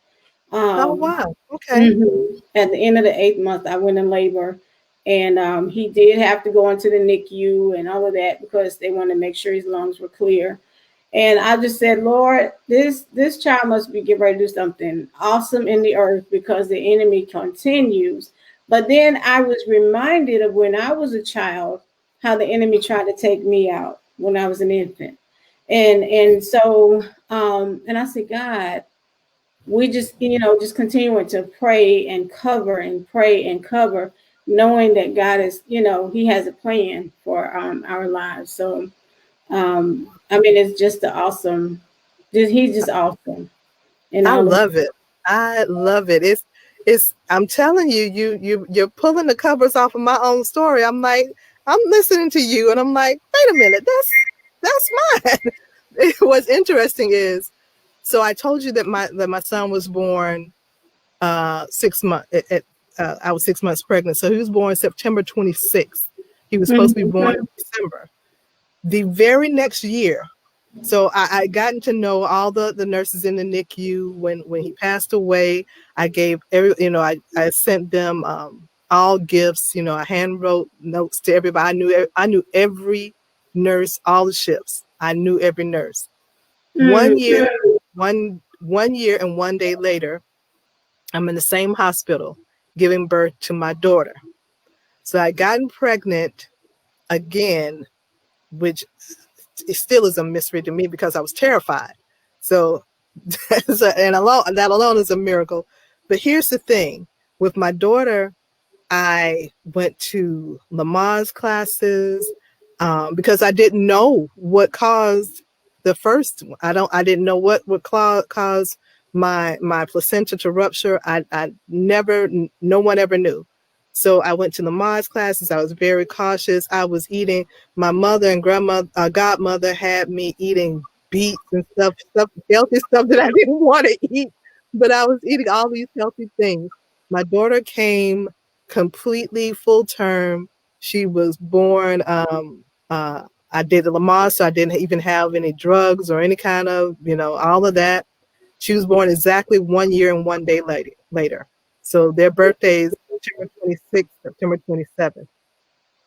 Oh Um, wow. Okay. At the end of the 8th month, I went in labor, and he did have to go into the NICU and all of that because they wanted to make sure his lungs were clear. And I just said, Lord, this child must be getting ready to do something awesome in the earth because the enemy continues. But then I was reminded of when I was a child, how the enemy tried to take me out when I was an infant. And so and I said, God, we just, just continuing to pray and cover and pray and cover, knowing that God is, He has a plan for our lives. So, I mean, it's just the awesome. He's just awesome in I all of. love it. I love it. It's I'm telling you, you're pulling the covers off of my own story. I'm like, I'm listening to you and I'm like, wait a minute, that's mine. What's interesting is, so I told you that my son was born 6 months I was 6 months pregnant. So he was born September 26th. He was supposed to be born in December. The very next year, so I gotten to know all the nurses in the NICU when he passed away. I gave I sent them all gifts. I hand wrote notes to everybody. I knew every nurse, all the shifts. I knew every nurse. Mm, 1 year and 1 day later, I'm in the same hospital giving birth to my daughter. So I gotten pregnant again, which it still is a mystery to me because I was terrified. So, that alone is a miracle. But here's the thing: with my daughter, I went to Lamaze classes because I didn't know what caused the first one. I didn't know what would cause my placenta to rupture. I never, no one ever knew. So I went to Lamaze classes. I was very cautious. I was eating. My mother and grandmother, godmother, had me eating beets and stuff, healthy stuff that I didn't want to eat, but I was eating all these healthy things. My daughter came completely full term. She was born. I did the Lamaze, so I didn't even have any drugs or any kind of, all of that. She was born exactly 1 year and 1 day later. So their birthdays, September 26th, September 27th.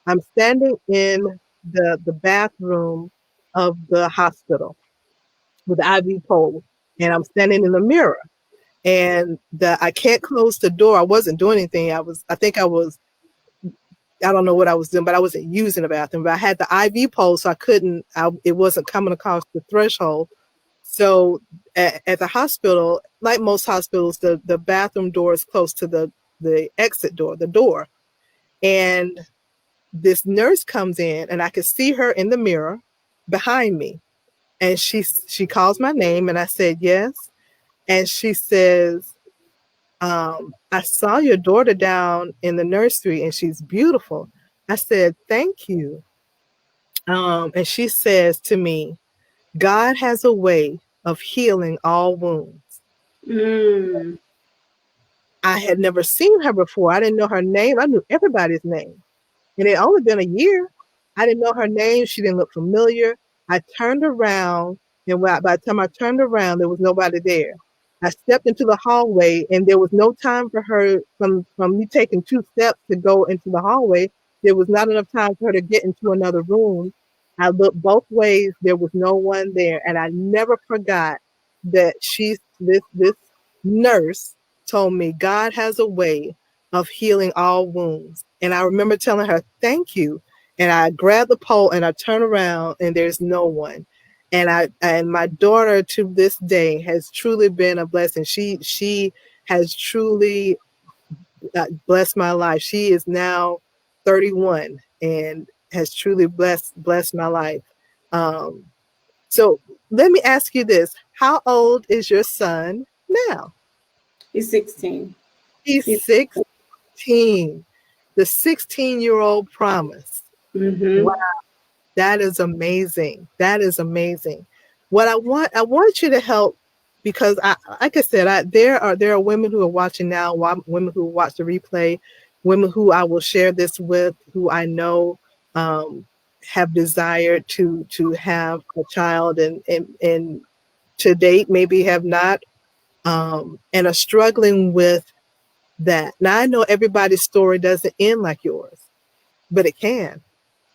I'm standing in the bathroom of the hospital with the IV pole, and I'm standing in the mirror. And I can't close the door. I wasn't doing anything. I don't know what I was doing, but I wasn't using the bathroom. But I had the IV pole, so it wasn't coming across the threshold. So at the hospital, like most hospitals, the bathroom door is close to the exit door, the door. And this nurse comes in, and I could see her in the mirror behind me. And she calls my name, and I said yes. And she says, I saw your daughter down in the nursery and she's beautiful. I said, thank you. And she says to me, God has a way of healing all wounds. mm, I had never seen her before. I didn't know her name. I knew everybody's name. And it had only been a year. I didn't know her name. She didn't look familiar. I turned around, and by the time I turned around, there was nobody there. I stepped into the hallway, and there was no time for her from me taking 2 steps to go into the hallway. There was not enough time for her to get into another room. I looked both ways. There was no one there, and I never forgot that this nurse told me God has a way of healing all wounds. And I remember telling her, thank you. And I grabbed the pole and I turn around and there's no one. And my daughter to this day has truly been a blessing. She has truly blessed my life. She is now 31 and has truly blessed my life. Um, so let me ask you this: how old is your son now? he's 16. He's He's 16. The 16-year-old promise. Wow, mm-hmm. that is amazing. That is amazing. I want you to help because like I said, there are women who are watching now, women who watch the replay, women who I will share this with, who I know um, have desired to have a child and to date maybe have not, and are struggling with that. Now I know everybody's story doesn't end like yours, but it can.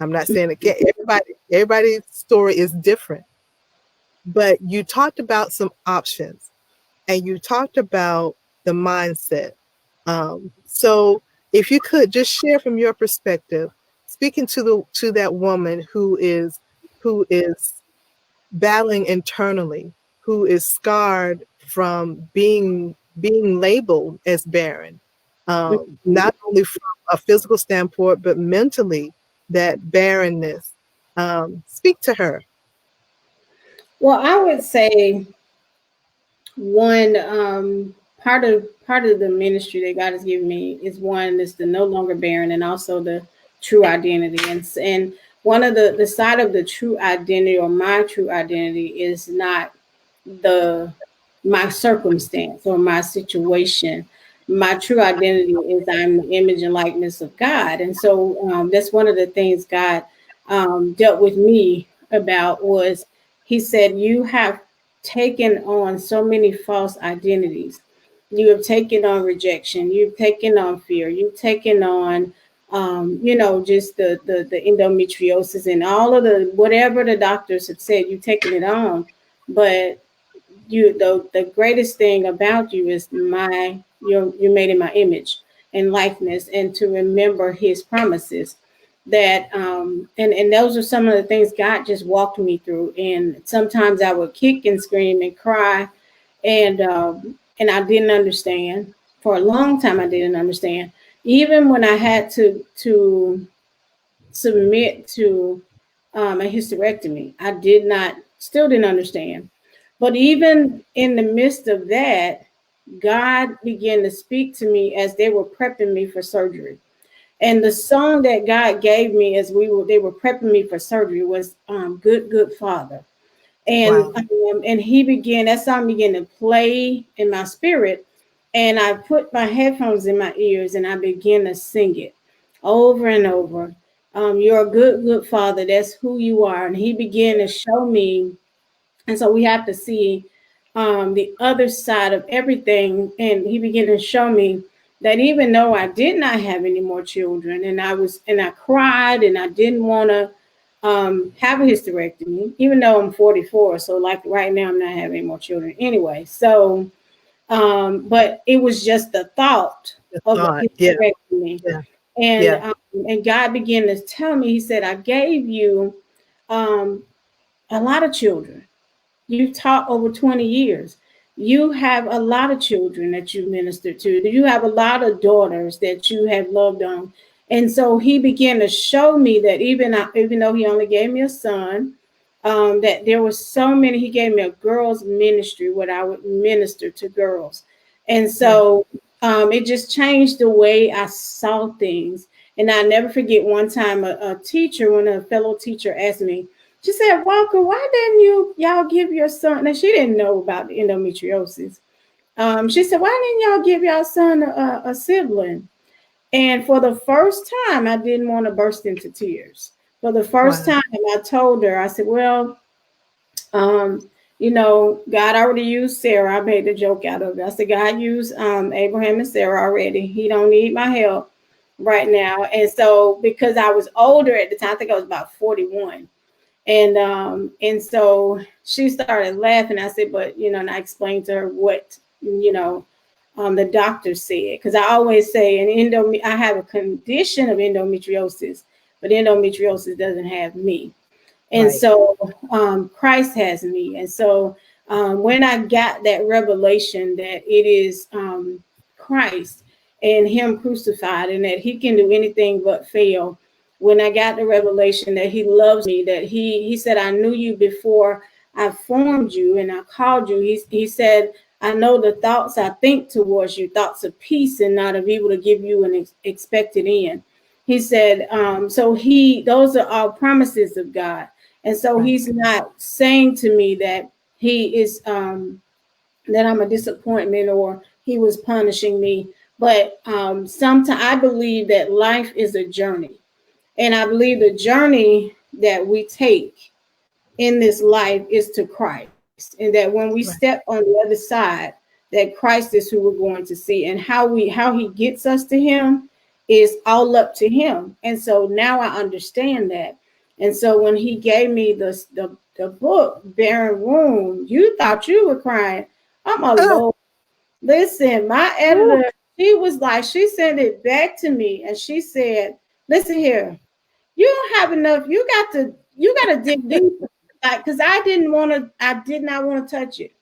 I'm not saying it can't. Everybody's story is different. But you talked about some options and you talked about the mindset. So if you could just share from your perspective, speaking to that woman who is battling internally, who is scarred from being labeled as barren, not only from a physical standpoint, but mentally, that barrenness. Speak to her. Well, I would say one part of the ministry that God has given me is one is the no longer barren, and also the true identity. And one of the side of the true identity, or my true identity, is not the my circumstance or my situation. My true identity is I'm the image and likeness of God. And so that's one of the things God dealt with me about. Was he said, you have taken on so many false identities. You have taken on rejection. You've taken on fear. You've taken on, just the endometriosis and all of the whatever the doctors have said. You've taken it on, but the greatest thing about you is you're made in my image and likeness, and to remember His promises. That and those are some of the things God just walked me through. And sometimes I would kick and scream and cry, and I didn't understand. For a long time I didn't understand, even when I had to submit to a hysterectomy. I still didn't understand. But even in the midst of that, God began to speak to me as they were prepping me for surgery. And the song that God gave me as they were prepping me for surgery was "Good Good Father." Wow. And that song began to play in my spirit, and I put my headphones in my ears and I began to sing it over and over. You're a good, good father. That's who you are. And he began to show me. And so we have to see the other side of everything. And he began to show me that even though I did not have any more children, and I cried, and I didn't want to have a hysterectomy, even though I'm 44. So like right now, I'm not having any more children anyway. So, but it was just the thought The of a thought. Yeah. hysterectomy. Yeah. And, Yeah. um, and God began to tell me, he said, I gave you um, a lot of children. You've taught over 20 years. You have a lot of children that you minister to. You have a lot of daughters that you have loved on. And so he began to show me that even though he only gave me a son, that there were so many. He gave me a girls' ministry where I would minister to girls. And Yeah. so it just changed the way I saw things. And I never forget one time when a fellow teacher asked me, she said, Walker, why didn't y'all give your son? Now, she didn't know about the endometriosis. She said, why didn't y'all give y'all son a sibling? And for the first time, I didn't want to burst into tears. For the first Wow. time, I told her, I said, well, God already used Sarah. I made a joke out of it. I said, God used Abraham and Sarah already. He don't need my help right now. And so because I was older at the time, I think I was about 41. And so she started laughing. I said, but and I explained to her what the doctor said, because I always say I have a condition of endometriosis, but endometriosis doesn't have me. And Right. so Christ has me. And so when I got that revelation that it is Christ and Him crucified, and that He can do anything but fail, when I got the revelation that He loves me, that He said, I knew you before I formed you and I called you. He said, I know the thoughts I think towards you, thoughts of peace and not of evil, to give you an expected end. He said, those are all promises of God. And so Right. He's not saying to me that He is, that I'm a disappointment or He was punishing me. But sometimes I believe that life is a journey. And I believe the journey that we take in this life is to Christ. And that when we Right. step on the other side, that Christ is who we're going to see. And how He gets us to Him is all up to Him. And so now I understand that. And so when He gave me the book, Barren Womb, you thought you were crying. I'm a Oh. Lord. Listen, my Woo. editor, she sent it back to me, and she said, listen here, you don't have enough. You got to dig deeper. Like, because I did not want to touch it.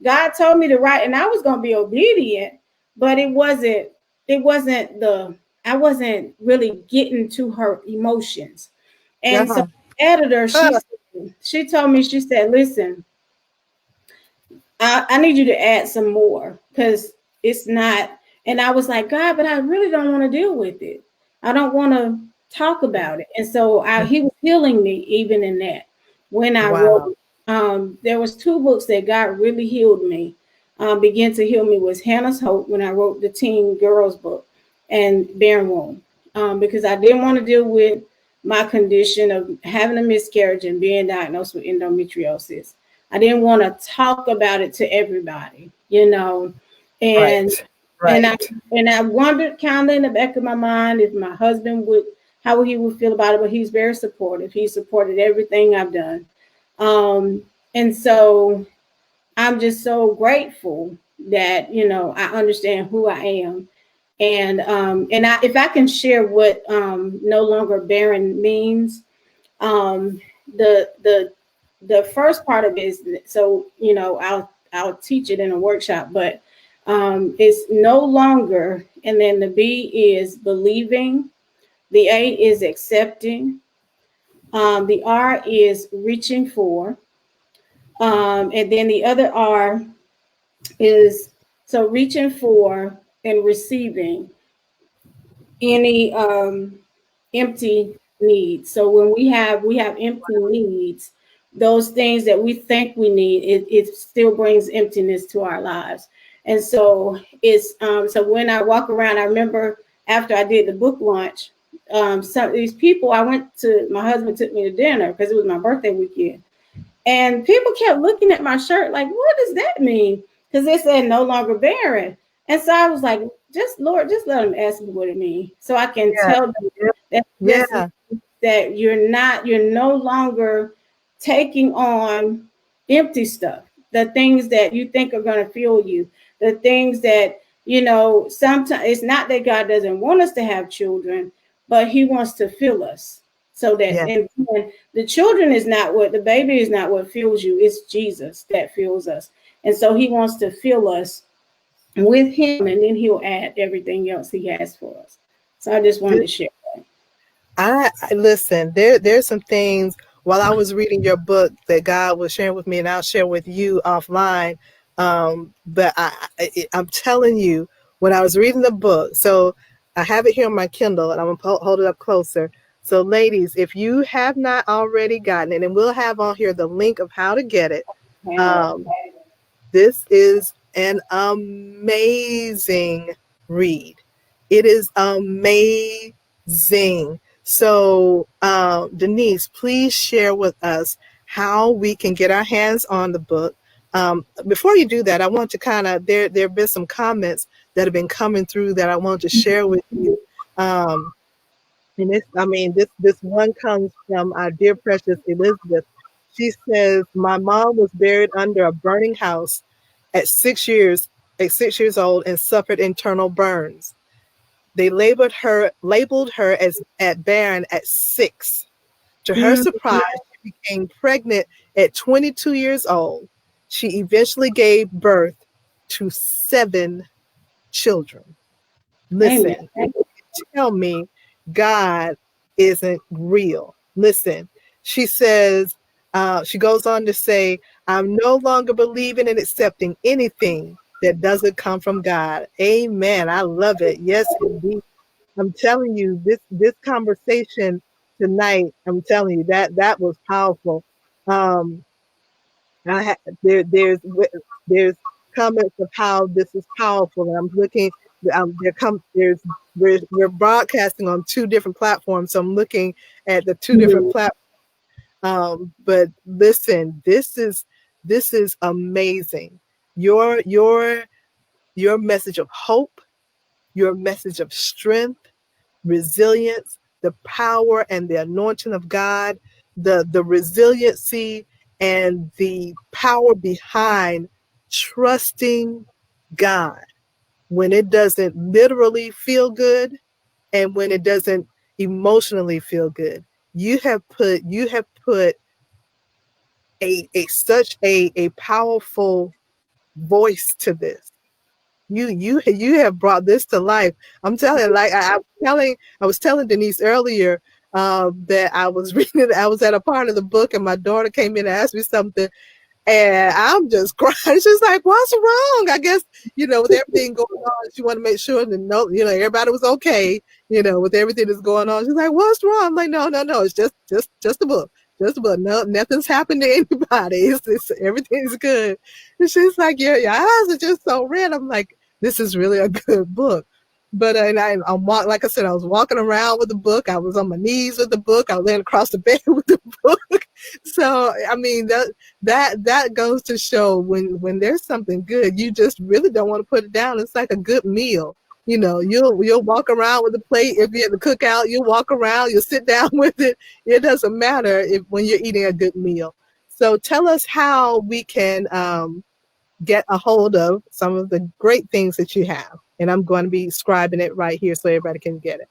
God told me to write, and I was going to be obedient, but it wasn't the, I wasn't really getting to her emotions. And so Uh-huh. the editor, Uh, she told me, she said, listen, I need you to add some more because it's not. And I was like, God, but I really don't want to deal with it. I don't want to talk about it. And so he was healing me even in that. When I wrote, wow. there was two books that God really healed me, began to heal me, was Hannah's Hope when I wrote the teen girls book, and Barren, because I didn't want to deal with my condition of having a miscarriage and being diagnosed with endometriosis. I didn't want to talk about it to everybody, and Right. and I Right. and I wondered kind of in the back of my mind if my husband would, how he would feel about it. But he's very supportive. He supported everything I've done, and so I'm just so grateful that I understand who I am, and if I can share what no longer barren means, um, the the the first part of it is, so I'll teach it in a workshop, but it's no longer, and then the B is believing, the A is accepting, the R is reaching for, and then the other R is, so reaching for and receiving any empty needs. So when we have empty needs, those things that we think we need, it still brings emptiness to our lives. And so it's so when I walk around, I remember after I did the book launch, some of these people, I went to, my husband took me to dinner because it was my birthday weekend. And people kept looking at my shirt like, what does that mean? Because it said no longer barren. And so I was like, just Lord, just let them ask me what it means so I can Yeah. tell them Yeah. that this Yeah. that you're no longer taking on empty stuff, the things that you think are going to fuel you, the things that, sometimes it's not that God doesn't want us to have children, but he wants to fill us so that, Yeah. and the children is not what, the baby is not what fuels you, it's Jesus that fuels us. And so he wants to fill us with him, and then he'll add everything else he has for us. So I just wanted to share. I listen. There's some things while I was reading your book that God was sharing with me, and I'll share with you offline. But I'm telling you, when I was reading the book, so I have it here on my Kindle, and I'm gonna hold it up closer. So, ladies, if you have not already gotten it, and we'll have on here the link of how to get it. Um, this is an amazing read. It is amazing. So, Denise, please share with us how we can get our hands on the book. Before you do that, I want to kind of, there have been some comments that have been coming through that I want to share with you. Um, and this one comes from our dear precious Elizabeth. She says, "My mom was buried under a burning house at 6 years, at 6 years old, and suffered internal burns. They labeled her as at Barren at 6. To her Mm, surprise, she became pregnant at 22 years old. She eventually gave birth to 7 children. amen. Listen, tell me God isn't real. Listen, she says, she goes on to say, I'm no longer believing and accepting anything that doesn't come from God. Amen. I love it. Yes, indeed. I'm telling you, this conversation tonight, I'm telling you that was powerful. Um, there's comments of how this is powerful, and I'm looking. We're broadcasting on 2 different platforms, so I'm looking at the 2 different Mm, platforms. But listen, this is amazing. Your message of hope, your message of strength, resilience, the power and the anointing of God, the resiliency and the power behind trusting God when it doesn't literally feel good and when it doesn't emotionally feel good. You have put a such a powerful voice to this. You have brought this to life. I'm telling, like I was telling Denise earlier that I was reading. I was at a part of the book, and my daughter came in and asked me something, and I'm just crying. She's like, "What's wrong?" I guess, with everything going on, she wanted to make sure that everybody was okay. With everything that's going on. She's like, "What's wrong?" I'm like, no. It's just a book. Just a book. No, nothing's happened to anybody. It's everything's good. And she's like, "Yeah, your eyes are just so red." I'm like, "This is really a good book." But I'm like I said, I was walking around with the book. I was on my knees with the book. I was laying across the bed with the book. So I mean that goes to show when there's something good, you just really don't want to put it down. It's like a good meal. You'll walk around with a plate. If you're at the cookout, you'll walk around, you'll sit down with it. It doesn't matter when you're eating a good meal. So tell us how we can get a hold of some of the great things that you have. And I'm going to be scribing it right here so everybody can get it.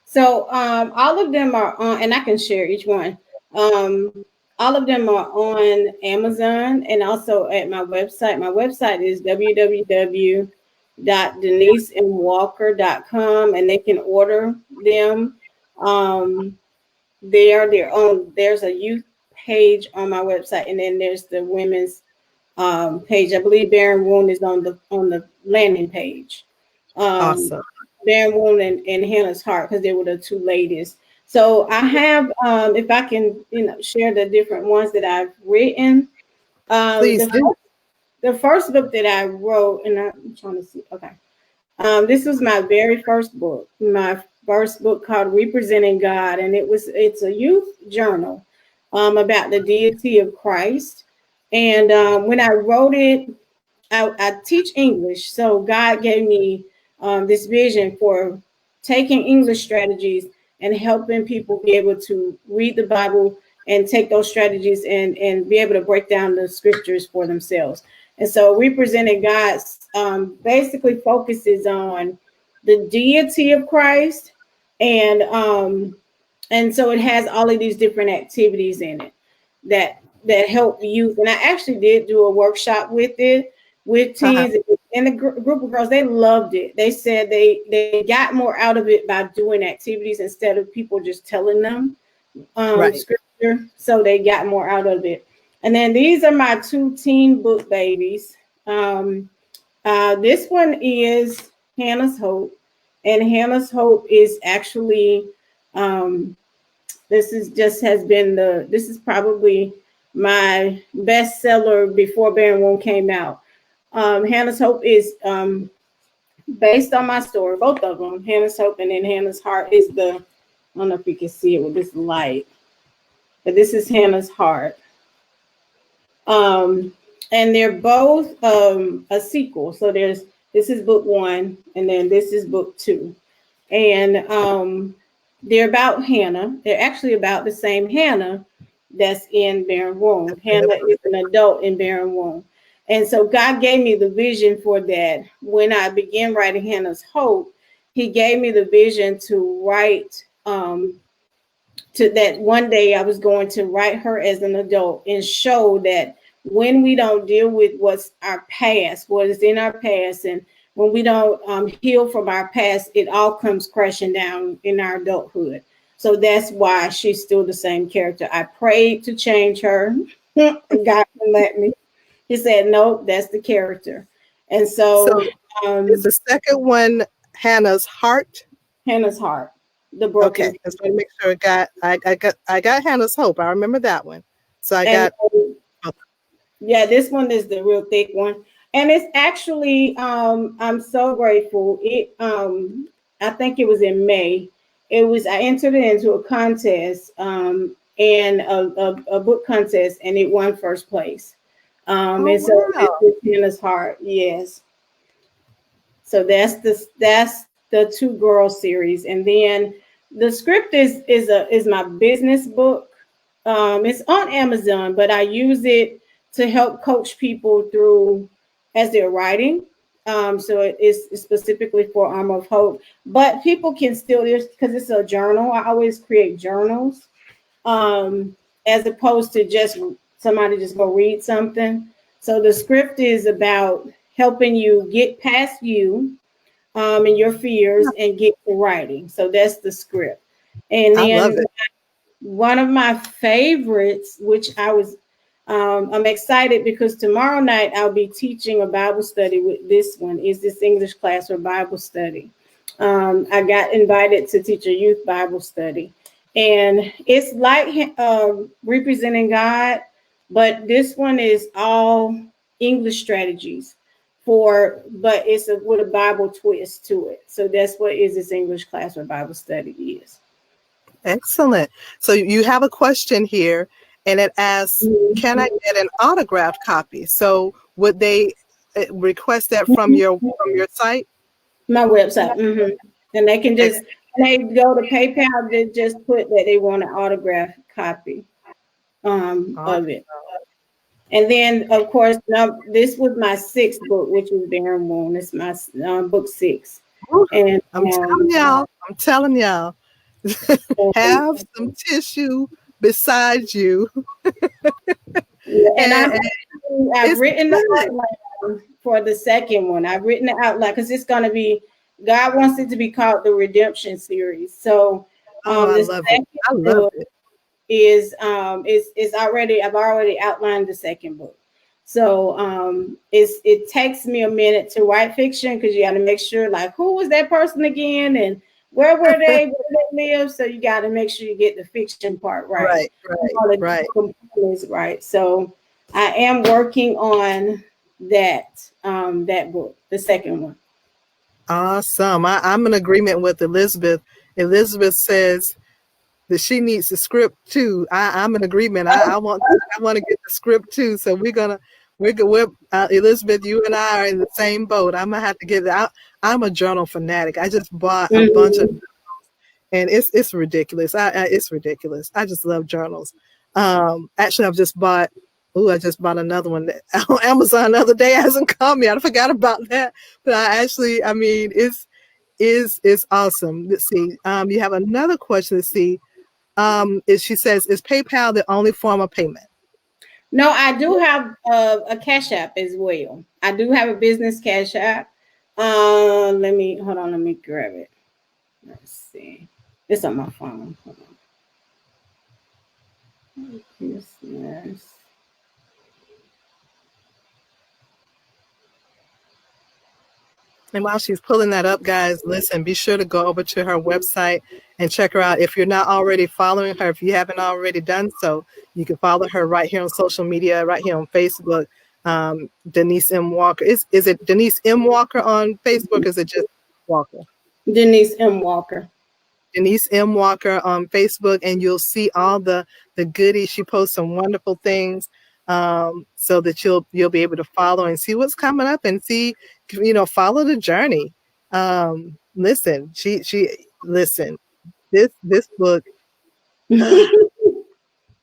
So all of them are on, and I can share each one. All of them are on Amazon and also at my website. My website is www.denisemwalker.com, and they can order them there. There's a youth page on my website, and then there's the women's page. I believe Barren is on the landing page. Awesome. Barren and Hannah's Heart, because they were the two ladies. So I have, if I can, share the different ones that I've written. Please do. The first book that I wrote, and I'm trying to see. Okay, this was my very first book. My first book called Representing God, and it's a youth journal about the deity of Christ. And when I wrote it, I teach English, so God gave me this vision for taking English strategies and helping people be able to read the Bible and take those strategies and be able to break down the scriptures for themselves. And so Representing God basically focuses on the deity of Christ, and so it has all of these different activities in it that help the youth. And I actually did do a workshop with it with teens and a group of girls. They loved it. They said they got more out of it by doing activities instead of people just telling them scripture. So they got more out of it. And then these are my two teen book babies. This one is Hannah's Hope, and Hannah's Hope is actually this is probably my bestseller before Barren came out. Hannah's Hope is based on my story, both of them. Hannah's Hope and then Hannah's Heart is I don't know if you can see it with this light, but this is Hannah's Heart. And they're both a sequel. So this is book one, and then this is book two. And they're about Hannah. They're actually about the same Hannah that's in Barren womb. Hannah is an adult in Barren womb. And so God gave me the vision for that. When I began writing Hannah's Hope, he gave me the vision to write to that one day I was going to write her as an adult and show that when we don't deal with what's our past, what is in our past, and when we don't heal from our past, it all comes crashing down in our adulthood. So that's why she's still the same character. I prayed to change her. God wouldn't let me. He said, nope, that's the character. And so is the second one Hannah's Heart? Hannah's Heart. The broken. Okay, let's make sure I got Hannah's Hope. I remember that one. So I got. Yeah, this one is the real thick one, and it's actually I'm so grateful. It I think it was in May. I entered it into a contest and a book contest, and it won first place. And so it's Hannah's Heart, yes. So that's the Two Girls series, and then the script is my business book. It's on Amazon, but I use it to help coach people through as they're writing. So it is specifically for Armor of Hope, but people can still, because it's a journal. I always create journals as opposed to just somebody just go read something. So the script is about helping you get past you and your fears and get to writing. So that's the script. And I love then it. one of my favorites, which I'm excited because tomorrow night I'll be teaching a Bible study with this one. Is this English class or Bible study? I got invited to teach a youth Bible study, and it's like representing God, but this one is all English strategies but it's with a Bible twist to it. So that's what is this English class or Bible study is. Excellent. So you have a question here, and it asks, "Can I get an autographed copy?" So would they request that from your site? My website. And they can just, when they go to PayPal, they just put that they want an autograph copy of it. And then, of course, now this was my sixth book, which is Barren. It's my book 6. And I'm telling y'all, have some tissue beside you. and I've It's written the good. outline for the second one. I've written the outline because it's going to be, God wants it to be called the Redemption Series. So Oh, I the love it. second I love book it. is already, I've already outlined the second book. So it takes me a minute to write fiction because you got to make sure, like, who was that person again and where were they, where they live. So you got to make sure you get the fiction part right. Right, right, All the right. components right. So I am working on that book, the second one. Awesome. I'm in agreement with Elizabeth. Elizabeth says that she needs the script too. I'm in agreement. I want to get the script too. So Elizabeth, you and I are in the same boat. I'm gonna have to get it out. I'm a journal fanatic. I just bought a bunch of, and it's ridiculous. It's ridiculous. I just love journals. Actually, I just bought another one on Amazon the other day. It hasn't come yet. I forgot about that. But I mean, it's awesome. Let's see. You have another question. Let's see. She says, is PayPal the only form of payment? No, I do have a Cash App as well. I do have a business Cash App. Let me hold on. Let me grab it. Let's see. It's on my phone. Hold on. Business. And while she's pulling that up, guys, listen, be sure to go over to her website and check her out. If you're not already following her, if you haven't already done so, you can follow her right here on social media, right here on Facebook. Denise M Walker. Is it Denise M Walker on Facebook? Or is it just Walker? Denise M Walker. Denise M Walker on Facebook, and you'll see all the goodies. She posts some wonderful things, so that you'll be able to follow and see what's coming up and see, follow the journey. Listen, she listen. This book,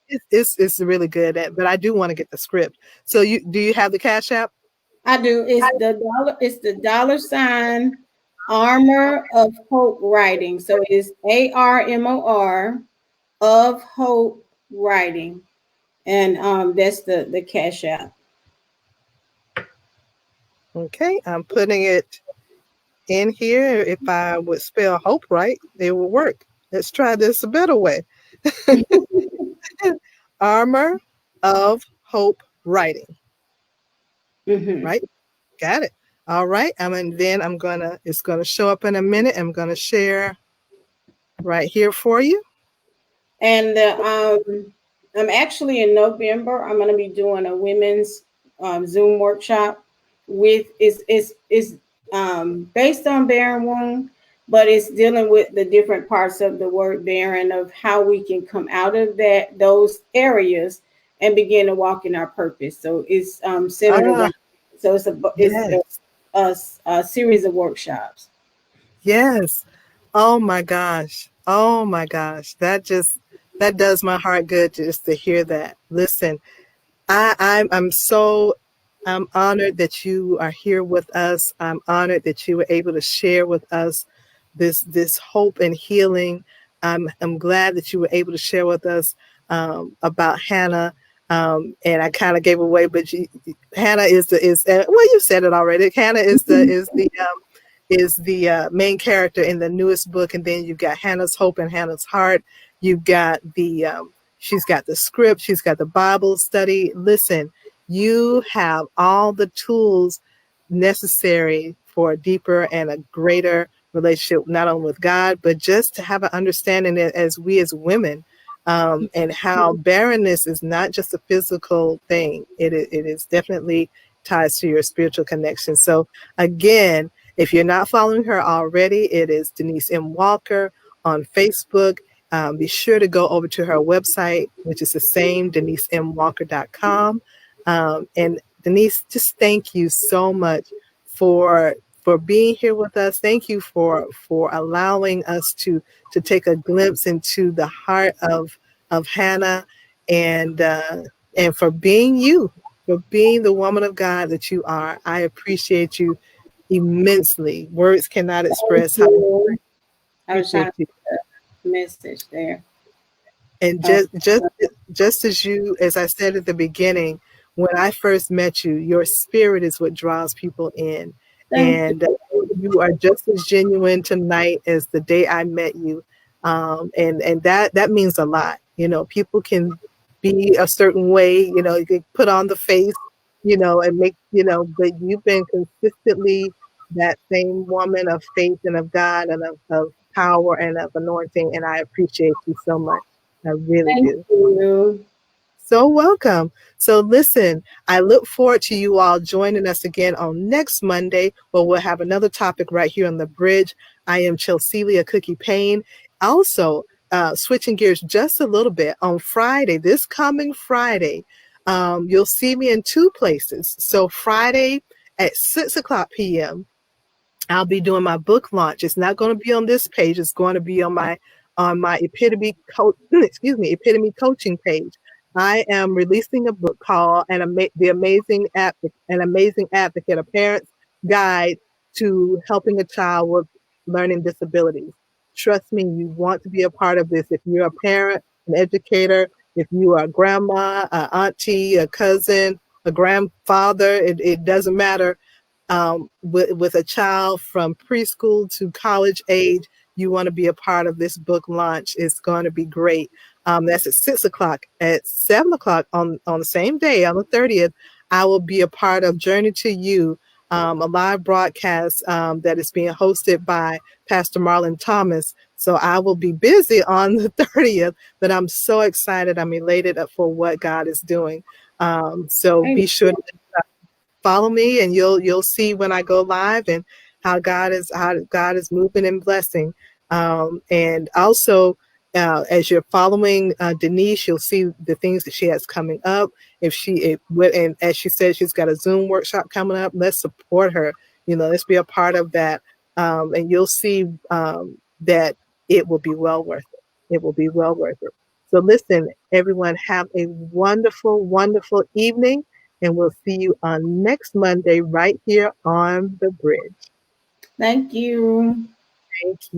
it's really good. But I do want to get the script. So do you have the Cash App? I do. It's the dollar. It's the $ Armor of Hope Writing. So it's ARMOR of Hope Writing, and that's the Cash App. Okay, I'm putting it in here. If I would spell hope right, it would work. Let's try this a better way. Armor of Hope Writing. Right? Got it. All right. Then it's gonna show up in a minute. I'm gonna share right here for you. And I'm actually in November. I'm going to be doing a women's Zoom workshop with is based on barren womb, but it's dealing with the different parts of the word barren, of how we can come out of those areas and begin to walk in our purpose. So it's centered around. So it's a series of workshops. Yes. Oh my gosh. Oh my gosh. That does my heart good just to hear that. Listen, I'm honored that you are here with us. I'm honored that you were able to share with us this hope and healing. I'm glad that you were able to share with us about Hannah. And I kind of gave away, but Hannah well, you said it already. Hannah is the main character in the newest book, and then you've got Hannah's Hope and Hannah's Heart. You've got she's got the script, she's got the Bible study. Listen, you have all the tools necessary for a deeper and a greater relationship, not only with God, but just to have an understanding as we as women, and how barrenness is not just a physical thing. It is definitely ties to your spiritual connection. So again, if you're not following her already, it is Denise M Walker on Facebook. Be sure to go over to her website, which is the same, DeniseMWalker.com. And Denise, just thank you so much for being here with us. Thank you for allowing us to take a glimpse into the heart of Hannah, and for being you, for being the woman of God that you are. I appreciate you immensely. Words cannot Thank express how I you. I was trying appreciate to you. put a message there. And Uh, just as I said at the beginning, when I first met you, your spirit is what draws people in, thank and you. you are just as genuine tonight as the day I met you, and that means a lot. People can be a certain way. You can put on the face, and make but you've been consistently that same woman of faith and of God and of power and of anointing, and I appreciate you so much. I really Thank do. you. So welcome. So listen, I look forward to you all joining us again on next Monday, where we'll have another topic right here on the bridge. I am Chelsealya Cookie Payne. Also, switching gears just a little bit, on Friday, this coming Friday, you'll see me in two places. So Friday at 6 o'clock p.m., I'll be doing my book launch. It's not going to be on this page. It's going to be on my Epitome Coaching page. I am releasing a book called The Amazing Advocate: A Parent's Guide to Helping a Child with Learning Disabilities. Trust me, you want to be a part of this. If you're a parent, an educator, if you are a grandma, an auntie, a cousin, a grandfather, it doesn't matter, with a child from preschool to college age, you want to be a part of this book launch. It's going to be great. That's at 6 o'clock. At 7 o'clock on the same day, on the 30th, I will be a part of Journey to You, a live broadcast that is being hosted by Pastor Marlon Thomas. So I will be busy on the 30th, but I'm so excited. I'm elated for what God is doing. So Amen. be sure to follow me, and you'll see when I go live, and how God is moving and blessing. And also, as you're following Denise, you'll see the things that she has coming up. And as she said, she's got a Zoom workshop coming up. Let's support her. Let's be a part of that. And you'll see that it will be well worth it. It will be well worth it. So listen, everyone, have a wonderful, wonderful evening, and we'll see you on next Monday right here on the bridge. Thank you. Thank you.